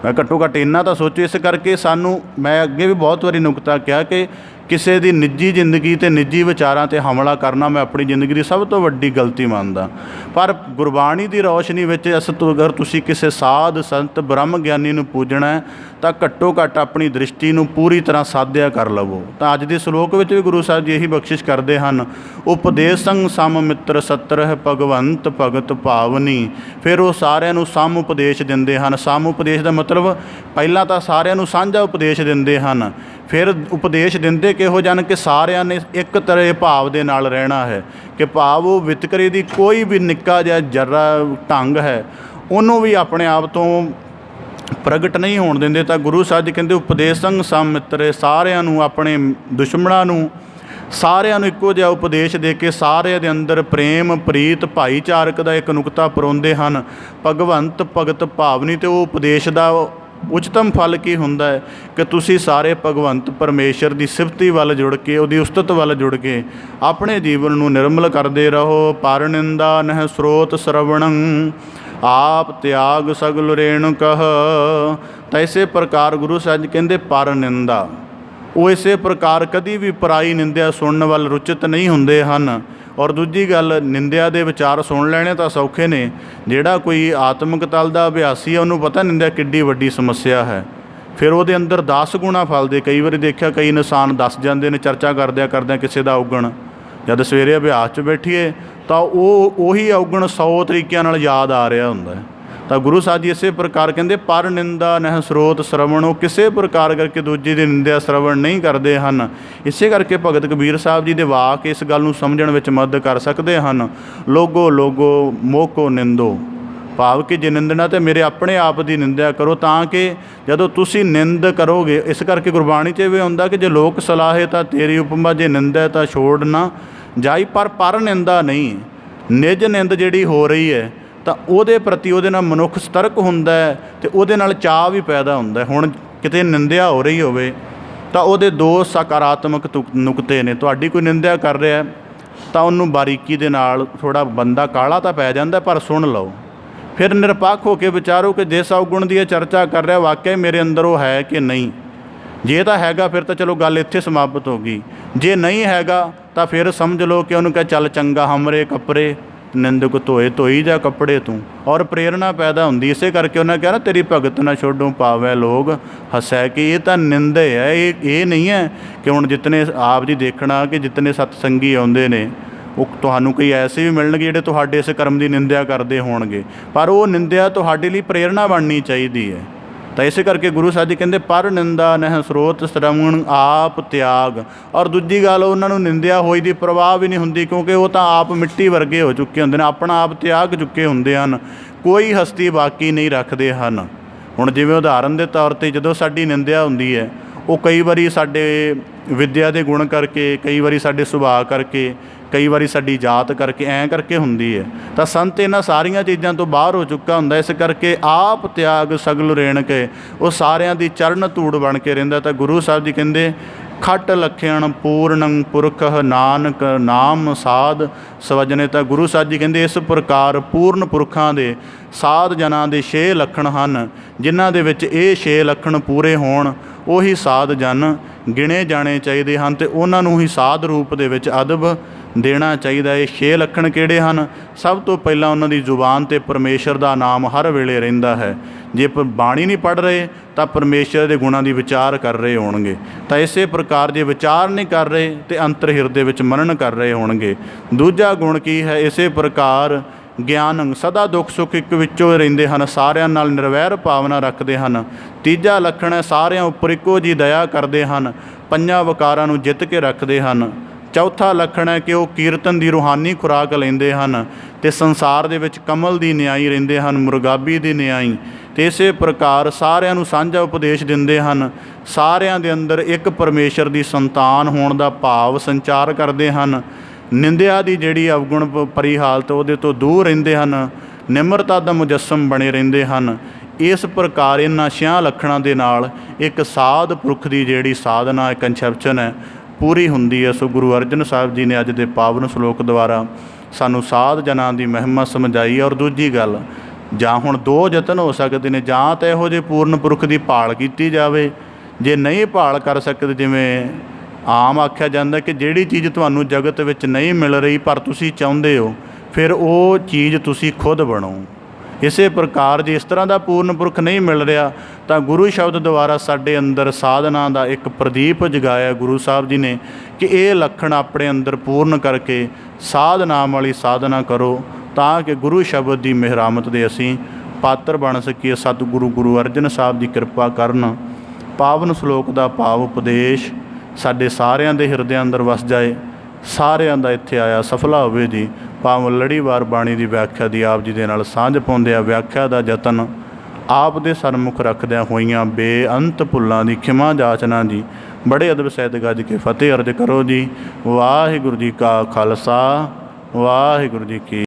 ਮੈਂ ਘੱਟੋ ਘੱਟ ਇੰਨਾ ਤਾਂ ਸੋਚੋ। ਇਸ ਕਰਕੇ ਸਾਨੂੰ, ਮੈਂ ਅੱਗੇ ਵੀ ਬਹੁਤ ਵਾਰੀ ਨੁਕਤਾ ਕਿਹਾ ਕਿ ਕਿਸੇ ਦੀ ਨਿੱਜੀ ਜ਼ਿੰਦਗੀ ਅਤੇ ਨਿੱਜੀ ਵਿਚਾਰਾਂ 'ਤੇ ਹਮਲਾ ਕਰਨਾ ਮੈਂ ਆਪਣੀ ਜ਼ਿੰਦਗੀ ਦੀ ਸਭ ਤੋਂ ਵੱਡੀ ਗਲਤੀ ਮੰਨਦਾ। ਪਰ ਗੁਰਬਾਣੀ ਦੀ ਰੌਸ਼ਨੀ ਵਿੱਚ ਅਗਰ ਤੁਸੀਂ ਕਿਸੇ ਸਾਧ ਸੰਤ ਬ੍ਰਹਮ ਗਿਆਨੀ ਨੂੰ ਪੂਜਣਾ ਹੈ ਤਾਂ ਘੱਟੋ ਘੱਟ ਆਪਣੀ ਦ੍ਰਿਸ਼ਟੀ ਨੂੰ ਪੂਰੀ ਤਰ੍ਹਾਂ ਸਾਧਿਆ ਕਰ ਲਵੋ। ਤਾਂ ਅੱਜ ਦੇ ਸ਼ਲੋਕ ਵਿੱਚ ਵੀ ਗੁਰੂ ਸਾਹਿਬ ਜੀ ਇਹੀ ਬਖਸ਼ਿਸ਼ ਕਰਦੇ ਹਨ, ਉਪਦੇਸੰ ਸਮ ਮਿੱਤਰ ਸਤਰਹ ਭਗਵੰਤ ਭਗਤ ਭਾਵਨੀ। ਫਿਰ ਉਹ ਸਾਰਿਆਂ ਨੂੰ ਸਮ ਉਪਦੇਸ਼ ਦਿੰਦੇ ਹਨ। ਸਮ ਉਪਦੇਸ਼ ਦਾ ਮਤਲਬ ਪਹਿਲਾਂ ਤਾਂ ਸਾਰਿਆਂ ਨੂੰ ਸਾਂਝਾ ਉਪਦੇਸ਼ ਦਿੰਦੇ ਹਨ, ਫਿਰ ਉਪਦੇਸ਼ ਦਿੰਦੇ ਕਿਹੋ ਜਿਹੇ ਕਿ ਸਾਰਿਆਂ ਨੇ ਇੱਕ ਤਰ੍ਹਾਂ ਭਾਵ ਦੇ ਨਾਲ ਰਹਿਣਾ ਹੈ, ਕਿ ਭਾਵ ਉਹ ਵਿਤਕਰੇ ਦੀ ਕੋਈ ਵੀ ਨਿੱਕਾ ਜਿਹਾ ਜਰਾ ਢੰਗ ਹੈ ਉਹਨੂੰ ਵੀ ਆਪਣੇ ਆਪ ਤੋਂ ਪ੍ਰਗਟ ਨਹੀਂ ਹੋਣ ਦਿੰਦੇ। ਤਾਂ ਗੁਰੂ ਸਾਹਿਬ ਜੀ ਕਹਿੰਦੇ ਉਪਦੇਸੰ ਸਮ ਮਿੱਤਰੇ, ਸਾਰਿਆਂ ਨੂੰ, ਆਪਣੇ ਦੁਸ਼ਮਣਾਂ ਨੂੰ, ਸਾਰਿਆਂ ਨੂੰ ਇੱਕੋ ਜਿਹਾ ਉਪਦੇਸ਼ ਦੇ ਕੇ ਸਾਰਿਆਂ ਦੇ ਅੰਦਰ ਪ੍ਰੇਮ ਪ੍ਰੀਤ ਭਾਈਚਾਰਕ ਦਾ ਇੱਕ ਨੁਕਤਾ ਪਰੋਂਦੇ ਹਨ। ਭਗਵੰਤ ਭਗਤ ਭਾਵਨੀ, ਅਤੇ ਉਹ ਉਪਦੇਸ਼ ਦਾ ਉਚਤਮ ਫਲ ਕੀ ਹੁੰਦਾ ਹੈ ਕਿ ਤੁਸੀਂ ਸਾਰੇ ਭਗਵੰਤ ਪਰਮੇਸ਼ਰ ਦੀ ਸਿਫਤੀ ਵੱਲ ਜੁੜ ਕੇ, ਉਹਦੀ ਉਸਤਤ ਵੱਲ ਜੁੜ ਕੇ ਆਪਣੇ ਜੀਵਨ ਨੂੰ ਨਿਰਮਲ ਕਰਦੇ ਰਹੋ। ਪਰ ਨਿੰਦਾ ਨਹਿ ਸਰੋਤ ਸਰਵਣੰ ਆਪ ਤਿਆਗ ਸਗਲ ਰੇਣੁ ਕਹ। ਤਾਂ ਇਸੇ ਪ੍ਰਕਾਰ ਗੁਰੂ ਸਾਹਿਬ ਜੀ ਕਹਿੰਦੇ ਪਰ ਨਿੰਦਾ, ਉਹ ਇਸੇ ਪ੍ਰਕਾਰ ਕਦੀ ਵੀ ਪਰਾਈ ਨਿੰਦਿਆ ਸੁਣਨ ਵੱਲ ਰੁਚਿਤ ਨਹੀਂ ਹੁੰਦੇ ਹਨ। ਔਰ ਦੂਜੀ ਗੱਲ, ਨਿੰਦਿਆ ਦੇ ਵਿਚਾਰ ਸੁਣ ਲੈਣੇ ਤਾਂ ਸੌਖੇ ਨੇ, ਜਿਹੜਾ ਕੋਈ ਆਤਮਿਕ ਤਲ ਦਾ ਅਭਿਆਸੀ ਹੈ ਉਹਨੂੰ ਪਤਾ ਨਿੰਦਿਆ ਕਿੱਡੀ ਵੱਡੀ ਸਮੱਸਿਆ ਹੈ। ਫਿਰ ਉਹਦੇ ਅੰਦਰ 10 ਗੁਣਾ ਫਲਦੇ। ਕਈ ਵਾਰੀ ਦੇਖਿਆ ਕਈ ਇਨਸਾਨ ਦੱਸ ਜਾਂਦੇ ਨੇ ਚਰਚਾ ਕਰਦਿਆਂ ਕਿਸੇ ਦਾ ਔਗਣ, ਜਦ ਸਵੇਰੇ ਅਭਿਆਸ 'ਚ ਬੈਠੀਏ ਤਾਂ ਉਹੀ ਔਗਣ 100 ਤਰੀਕਿਆਂ ਨਾਲ ਯਾਦ ਆ ਰਿਹਾ ਹੁੰਦਾ ਹੈ। ਤਾਂ ਗੁਰੂ ਸਾਹਿਬ ਜੀ ਇਸੇ ਪ੍ਰਕਾਰ ਕਹਿੰਦੇ ਪਰ ਨਿੰਦਾ ਨਹਿ ਸਰੋਤ ਸਰਵਣ, ਉਹ ਕਿਸੇ ਪ੍ਰਕਾਰ ਕਰਕੇ ਦੂਜੇ ਦੀ ਨਿੰਦਿਆ ਸਰਵਣ ਨਹੀਂ ਕਰਦੇ ਹਨ। ਇਸੇ ਕਰਕੇ ਭਗਤ ਕਬੀਰ ਸਾਹਿਬ ਜੀ ਦੇ ਵਾਕ ਇਸ ਗੱਲ ਨੂੰ ਸਮਝਣ ਵਿੱਚ ਮਦਦ ਕਰ ਸਕਦੇ ਹਨ। ਲੋਗੋ ਲੋਗੋ ਮੋਕੋ ਨਿੰਦੋ, ਭਾਵ ਕਿ ਜੇ ਨਿੰਦਣਾ ਤਾਂ ਮੇਰੇ ਆਪਣੇ ਆਪ ਦੀ ਨਿੰਦਿਆ ਕਰੋ, ਤਾਂ ਕਿ ਜਦੋਂ ਤੁਸੀਂ ਨਿੰਦ ਕਰੋਗੇ, ਇਸ ਕਰਕੇ ਗੁਰਬਾਣੀ 'ਚ ਵੀ ਹੁੰਦਾ ਕਿ ਜੇ ਲੋਕ ਸਲਾਹੇ ਤਾਂ ਤੇਰੀ ਉਪਮਾ, ਜੇ ਨਿੰਦਾ ਤਾਂ ਛੋੜ ਨਾ ਜਾਈ। ਪਰ ਨਿੰਦਾ ਨਹੀਂ, ਨਿਜ ਨਿੰਦ ਜਿਹੜੀ ਹੋ ਰਹੀ ਹੈ ਤਾਂ ਉਹਦੇ ਪ੍ਰਤੀ ਉਹਦੇ ਨਾਲ ਮਨੁੱਖ ਸਤਰਕ ਹੁੰਦਾ ਹੈ ਅਤੇ ਉਹਦੇ ਨਾਲ ਚਾਅ ਵੀ ਪੈਦਾ ਹੁੰਦਾ ਹੈ। ਹੁਣ ਕਿਤੇ ਨਿੰਦਿਆ ਹੋ ਰਹੀ ਹੋਵੇ ਤਾਂ ਉਹਦੇ 2 ਸਕਾਰਾਤਮਕ ਨੁਕਤੇ ਨੇ। ਤੁਹਾਡੀ ਕੋਈ ਨਿੰਦਿਆ ਕਰ ਰਿਹਾ ਤਾਂ ਉਹਨੂੰ ਬਾਰੀਕੀ ਦੇ ਨਾਲ, ਥੋੜ੍ਹਾ ਬੰਦਾ ਕਾਹਲਾ ਤਾਂ ਪੈ ਜਾਂਦਾ ਪਰ ਸੁਣ ਲਓ ਫਿਰ ਨਿਰਪੱਖ ਹੋ ਕੇ ਵਿਚਾਰੋ ਕਿ ਜਿਸ ਅਵਗੁਣ ਦੀ ਇਹ ਚਰਚਾ ਕਰ ਰਿਹਾ ਵਾਕਿਆ ਮੇਰੇ ਅੰਦਰ ਉਹ ਹੈ ਕਿ ਨਹੀਂ। ਜੇ ਤਾਂ ਹੈਗਾ ਫਿਰ ਤਾਂ ਚਲੋ ਗੱਲ ਇੱਥੇ ਸਮਾਪਤ ਹੋ ਗਈ, ਜੇ ਨਹੀਂ ਹੈਗਾ ਤਾਂ ਫਿਰ ਸਮਝ ਲਓ ਕਿ ਉਹਨੂੰ ਕਹੇ ਚੱਲ ਚੰਗਾ ਹਮਰੇ ਕੱਪੜੇ ਨਿੰਦਕ ਧੋਏ ਧੋਈ ਜਾ ਕੱਪੜੇ ਤੂੰ। ਔਰ ਪ੍ਰੇਰਨਾ ਪੈਦਾ ਹੁੰਦੀ ਇਸੇ ਕਰਕੇ ਉਹਨਾਂ ਕਿਹਾ ਨਾ ਤੇਰੀ ਭਗਤ ਨਾ ਛੋਡੋਂ ਪਾਵੈ ਲੋਗ ਹੱਸੈ, ਕਿ ਇਹ ਤਾਂ ਨਿੰਦੇ ਹੈ, ਇਹ ਨਹੀਂ ਹੈ ਕਿ ਹੁਣ ਜਿਤਨੇ ਆਪ ਜੀ ਦੇਖਣਾ ਕਿ ਜਿਤਨੇ ਸਤਸੰਗੀ ਆਉਂਦੇ ਨੇ ਉਹ ਤੁਹਾਨੂੰ ਕਈ ਐਸੇ ਵੀ ਮਿਲਣਗੇ ਜਿਹੜੇ ਤੁਹਾਡੇ ਇਸ ਕਰਮ ਦੀ ਨਿੰਦਿਆ ਕਰਦੇ ਹੋਣਗੇ, ਪਰ ਉਹ ਨਿੰਦਿਆ ਤੁਹਾਡੇ ਲਈ ਪ੍ਰੇਰਨਾ ਬਣਨੀ ਚਾਹੀਦੀ ਹੈ। ਤਾਂ ਇਸੇ ਕਰਕੇ ਗੁਰੂ ਸਾਹਿਬ ਜੀ ਕਹਿੰਦੇ ਪਰ ਨਿੰਦਾ ਨਹਿ ਸਰੋਤ ਸ਼ਰਵਣ ਆਪ ਤਿਆਗ। ਔਰ ਦੂਜੀ ਗੱਲ ਉਹਨਾਂ ਨੂੰ ਨਿੰਦਿਆ ਹੋਈ ਦੀ ਪ੍ਰਵਾਹ ਵੀ ਨਹੀਂ ਹੁੰਦੀ, ਕਿਉਂਕਿ ਉਹ ਤਾਂ ਆਪ ਮਿੱਟੀ ਵਰਗੇ ਹੋ ਚੁੱਕੇ ਹੁੰਦੇ ਨੇ, ਆਪਣਾ ਆਪ ਤਿਆਗ ਚੁੱਕੇ ਹੁੰਦੇ ਹਨ, ਕੋਈ ਹਸਤੀ ਬਾਕੀ ਨਹੀਂ ਰੱਖਦੇ ਹਨ। ਹੁਣ ਜਿਵੇਂ ਉਦਾਹਰਨ ਦੇ ਤੌਰ 'ਤੇ ਜਦੋਂ ਸਾਡੀ ਨਿੰਦਿਆ ਹੁੰਦੀ ਹੈ ਉਹ ਕਈ ਵਾਰੀ ਸਾਡੇ ਵਿੱਦਿਆ ਦੇ ਗੁਣ ਕਰਕੇ, ਕਈ ਵਾਰੀ ਸਾਡੇ ਸੁਭਾਅ ਕਰਕੇ, ਕਈ ਵਾਰੀ ਸਾਡੀ ਜਾਤ ਕਰਕੇ, ਐਂ ਕਰਕੇ ਹੁੰਦੀ ਹੈ। ਤਾਂ ਸੰਤ ਇਹਨਾਂ ਸਾਰੀਆਂ ਚੀਜ਼ਾਂ ਤੋਂ ਬਾਹਰ ਹੋ ਚੁੱਕਾ ਹੁੰਦਾ, ਇਸ ਕਰਕੇ ਆਪ ਤਿਆਗ ਸਗਲ ਰੇਣ ਕੇ ਉਹ ਸਾਰਿਆਂ ਦੀ ਚਰਨ ਧੂੜ ਬਣ ਕੇ ਰਹਿੰਦਾ। ਤਾਂ ਗੁਰੂ ਸਾਹਿਬ ਜੀ ਕਹਿੰਦੇ ਖਟ ਲਖਿਆਣ ਪੂਰਨੰ ਪੁਰਖ ਨਾਨਕ ਨਾਮ ਸਾਧ ਸਵਜਨੇ। ਤਾਂ ਗੁਰੂ ਸਾਹਿਬ ਜੀ ਕਹਿੰਦੇ ਇਸ ਪ੍ਰਕਾਰ ਪੂਰਨ ਪੁਰਖਾਂ ਦੇ ਸਾਧ ਜਨਾਂ ਦੇ 6 ਲੱਖਣ ਹਨ, ਜਿਨ੍ਹਾਂ ਦੇ ਵਿੱਚ ਇਹ 6 ਲੱਖਣ ਪੂਰੇ ਹੋਣ ਉਹੀ ਸਾਧ ਜਨ ਗਿਣੇ ਜਾਣੇ ਚਾਹੀਦੇ ਹਨ, ਅਤੇ ਉਹਨਾਂ ਨੂੰ ਹੀ ਸਾਧ ਰੂਪ ਦੇ ਵਿੱਚ ਅਦਬ ਦੇਣਾ ਚਾਹੀਦਾ। ਇਹ 6 ਲੱਖਣ ਕਿਹੜੇ ਹਨ? ਸਭ ਤੋਂ ਪਹਿਲਾਂ ਉਹਨਾਂ ਦੀ ਜ਼ੁਬਾਨ 'ਤੇ ਪਰਮੇਸ਼ਰ ਦਾ ਨਾਮ ਹਰ ਵੇਲੇ ਰਹਿੰਦਾ ਹੈ। ਜੇ ਬਾਣੀ ਨਹੀਂ ਪੜ੍ਹ ਰਹੇ ਤਾਂ ਪਰਮੇਸ਼ਰ ਦੇ ਗੁਣਾਂ ਦੀ ਵਿਚਾਰ ਕਰ ਰਹੇ ਹੋਣਗੇ। ਤਾਂ ਇਸੇ ਪ੍ਰਕਾਰ ਜੇ ਵਿਚਾਰ ਨਹੀਂ ਕਰ ਰਹੇ ਤੇ ਅੰਤਰ ਹਿਰਦੇ ਵਿੱਚ ਮਨਨ ਕਰ ਰਹੇ ਹੋਣਗੇ। ਦੂਜਾ ਗੁਣ ਕੀ ਹੈ? ਇਸੇ ਪ੍ਰਕਾਰ ਗਿਆਨ ਸਦਾ ਦੁੱਖ ਸੁੱਖ ਇੱਕ ਵਿੱਚੋਂ ਰਹਿੰਦੇ ਹਨ, ਸਾਰਿਆਂ ਨਾਲ ਨਿਰਵੈਰ ਭਾਵਨਾ ਰੱਖਦੇ ਹਨ। ਤੀਜਾ ਲੱਖਣ ਹੈ ਸਾਰਿਆਂ ਉੱਪਰ ਇੱਕੋ ਜੀ ਦਇਆ ਕਰਦੇ ਹਨ, ਪੰਜਾਂ ਵਿਕਾਰਾਂ ਨੂੰ ਜਿੱਤ ਕੇ ਰੱਖਦੇ ਹਨ। ਚੌਥਾ ਲੱਖਣ ਹੈ ਕਿ ਉਹ ਕੀਰਤਨ ਦੀ ਰੂਹਾਨੀ ਖੁਰਾਕ ਲੈਂਦੇ ਹਨ ਅਤੇ ਸੰਸਾਰ ਦੇ ਵਿੱਚ ਕਮਲ ਦੀ ਨਿਆਈ ਰਹਿੰਦੇ ਹਨ, ਮੁਰਗਾਬੀ ਦੀ ਨਿਆਈ। ਅਤੇ ਇਸੇ ਪ੍ਰਕਾਰ ਸਾਰਿਆਂ ਨੂੰ ਸਾਂਝਾ ਉਪਦੇਸ਼ ਦਿੰਦੇ ਹਨ, ਸਾਰਿਆਂ ਦੇ ਅੰਦਰ ਇੱਕ ਪਰਮੇਸ਼ਰ ਦੀ ਸੰਤਾਨ ਹੋਣ ਦਾ ਭਾਵ ਸੰਚਾਰ ਕਰਦੇ ਹਨ। ਨਿੰਦਿਆ ਦੀ ਜਿਹੜੀ ਅਵਗੁਣ ਭਰੀ ਹਾਲਤ ਉਹਦੇ ਤੋਂ ਦੂਰ ਰਹਿੰਦੇ ਹਨ, ਨਿਮਰਤਾ ਦਾ ਮੁਜੱਸਮ ਬਣੇ ਰਹਿੰਦੇ ਹਨ। ਇਸ ਪ੍ਰਕਾਰ ਇਹਨਾਂ 6 ਲੱਖਣਾਂ ਦੇ ਨਾਲ ਇੱਕ ਸਾਧ ਪੁਰਖ ਦੀ ਜਿਹੜੀ ਸਾਧਨਾ ਕੰਸੈਪਸ਼ਨ ਹੈ ਪੂਰੀ ਹੁੰਦੀ ਹੈ। ਸੋ ਗੁਰੂ ਅਰਜਨ ਸਾਹਿਬ ਜੀ ਨੇ ਅੱਜ ਦੇ ਪਾਵਨ ਸ਼ਲੋਕ ਦੁਆਰਾ ਸਾਨੂੰ ਸਾਧ ਜਨਾਂ ਦੀ ਮਹਿਮਾ ਸਮਝਾਈ। ਔਰ ਦੂਜੀ ਗੱਲ, ਜਾਂ ਹੁਣ 2 ਯਤਨ ਹੋ ਸਕਦੇ ਨੇ, ਜਾਂ ਤਾਂ ਇਹੋ ਜਿਹੇ ਪੂਰਨ ਪੁਰਖ ਦੀ ਭਾਲ ਕੀਤੀ ਜਾਵੇ, ਜੇ ਨਹੀਂ ਭਾਲ ਕਰ ਸਕਦੇ, ਜਿਵੇਂ ਆਮ ਆਖਿਆ ਜਾਂਦਾ ਕਿ ਜਿਹੜੀ ਚੀਜ਼ ਤੁਹਾਨੂੰ ਜਗਤ ਵਿੱਚ ਨਹੀਂ ਮਿਲ ਰਹੀ ਪਰ ਤੁਸੀਂ ਚਾਹੁੰਦੇ ਹੋ, ਫਿਰ ਉਹ ਚੀਜ਼ ਤੁਸੀਂ ਖੁਦ ਬਣੋ। ਇਸੇ ਪ੍ਰਕਾਰ ਜੇ ਇਸ ਤਰ੍ਹਾਂ ਦਾ ਪੂਰਨ ਪੁਰਖ ਨਹੀਂ ਮਿਲ ਰਿਹਾ ਤਾਂ ਗੁਰੂ ਸ਼ਬਦ ਦੁਆਰਾ ਸਾਡੇ ਅੰਦਰ ਸਾਧਨਾ ਦਾ ਇੱਕ ਪ੍ਰਦੀਪ ਜਗਾਇਆ ਗੁਰੂ ਸਾਹਿਬ ਜੀ ਨੇ ਕਿ ਇਹ ਲੱਖਣ ਆਪਣੇ ਅੰਦਰ ਪੂਰਨ ਕਰਕੇ ਸਾਧ ਨਾਮ ਵਾਲੀ ਸਾਧਨਾ ਕਰੋ, ਤਾਂ ਕਿ ਗੁਰੂ ਸ਼ਬਦ ਦੀ ਮਿਹਰਾਮਤ ਦੇ ਅਸੀਂ ਪਾਤਰ ਬਣ ਸਕੀਏ। ਸਤਿਗੁਰੂ ਗੁਰੂ ਅਰਜਨ ਸਾਹਿਬ ਦੀ ਕਿਰਪਾ ਕਰਨ, ਪਾਵਨ ਸ਼ਲੋਕ ਦਾ ਭਾਵ ਉਪਦੇਸ਼ ਸਾਡੇ ਸਾਰਿਆਂ ਦੇ ਹਿਰਦਿਆਂ ਅੰਦਰ ਵਸ ਜਾਏ, ਸਾਰਿਆਂ ਦਾ ਇੱਥੇ ਆਇਆ ਸਫਲਾ ਹੋਵੇ ਜੀ। ਭਾਵੇਂ ਲੜੀਵਾਰ ਬਾਣੀ ਦੀ ਵਿਆਖਿਆ ਦੀ ਆਪ ਜੀ ਦੇ ਨਾਲ ਸਾਂਝ ਪਾਉਂਦਿਆਂ ਵਿਆਖਿਆ ਦਾ ਯਤਨ ਆਪ ਦੇ ਸਨਮੁਖ ਰੱਖਦਿਆਂ ਹੋਈਆਂ ਬੇਅੰਤ ਭੁੱਲਾਂ ਦੀ ਖਿਮਾ ਜਾਚਨਾ ਜੀ। ਬੜੇ ਅਦਬ ਸਹਿਤ ਗੱਜ ਕੇ ਫਤਿਹ ਅਰਜ ਕਰੋ ਜੀ। ਵਾਹਿਗੁਰੂ ਜੀ ਕਾ ਖਾਲਸਾ, ਵਾਹਿਗੁਰੂ ਜੀ ਕੀ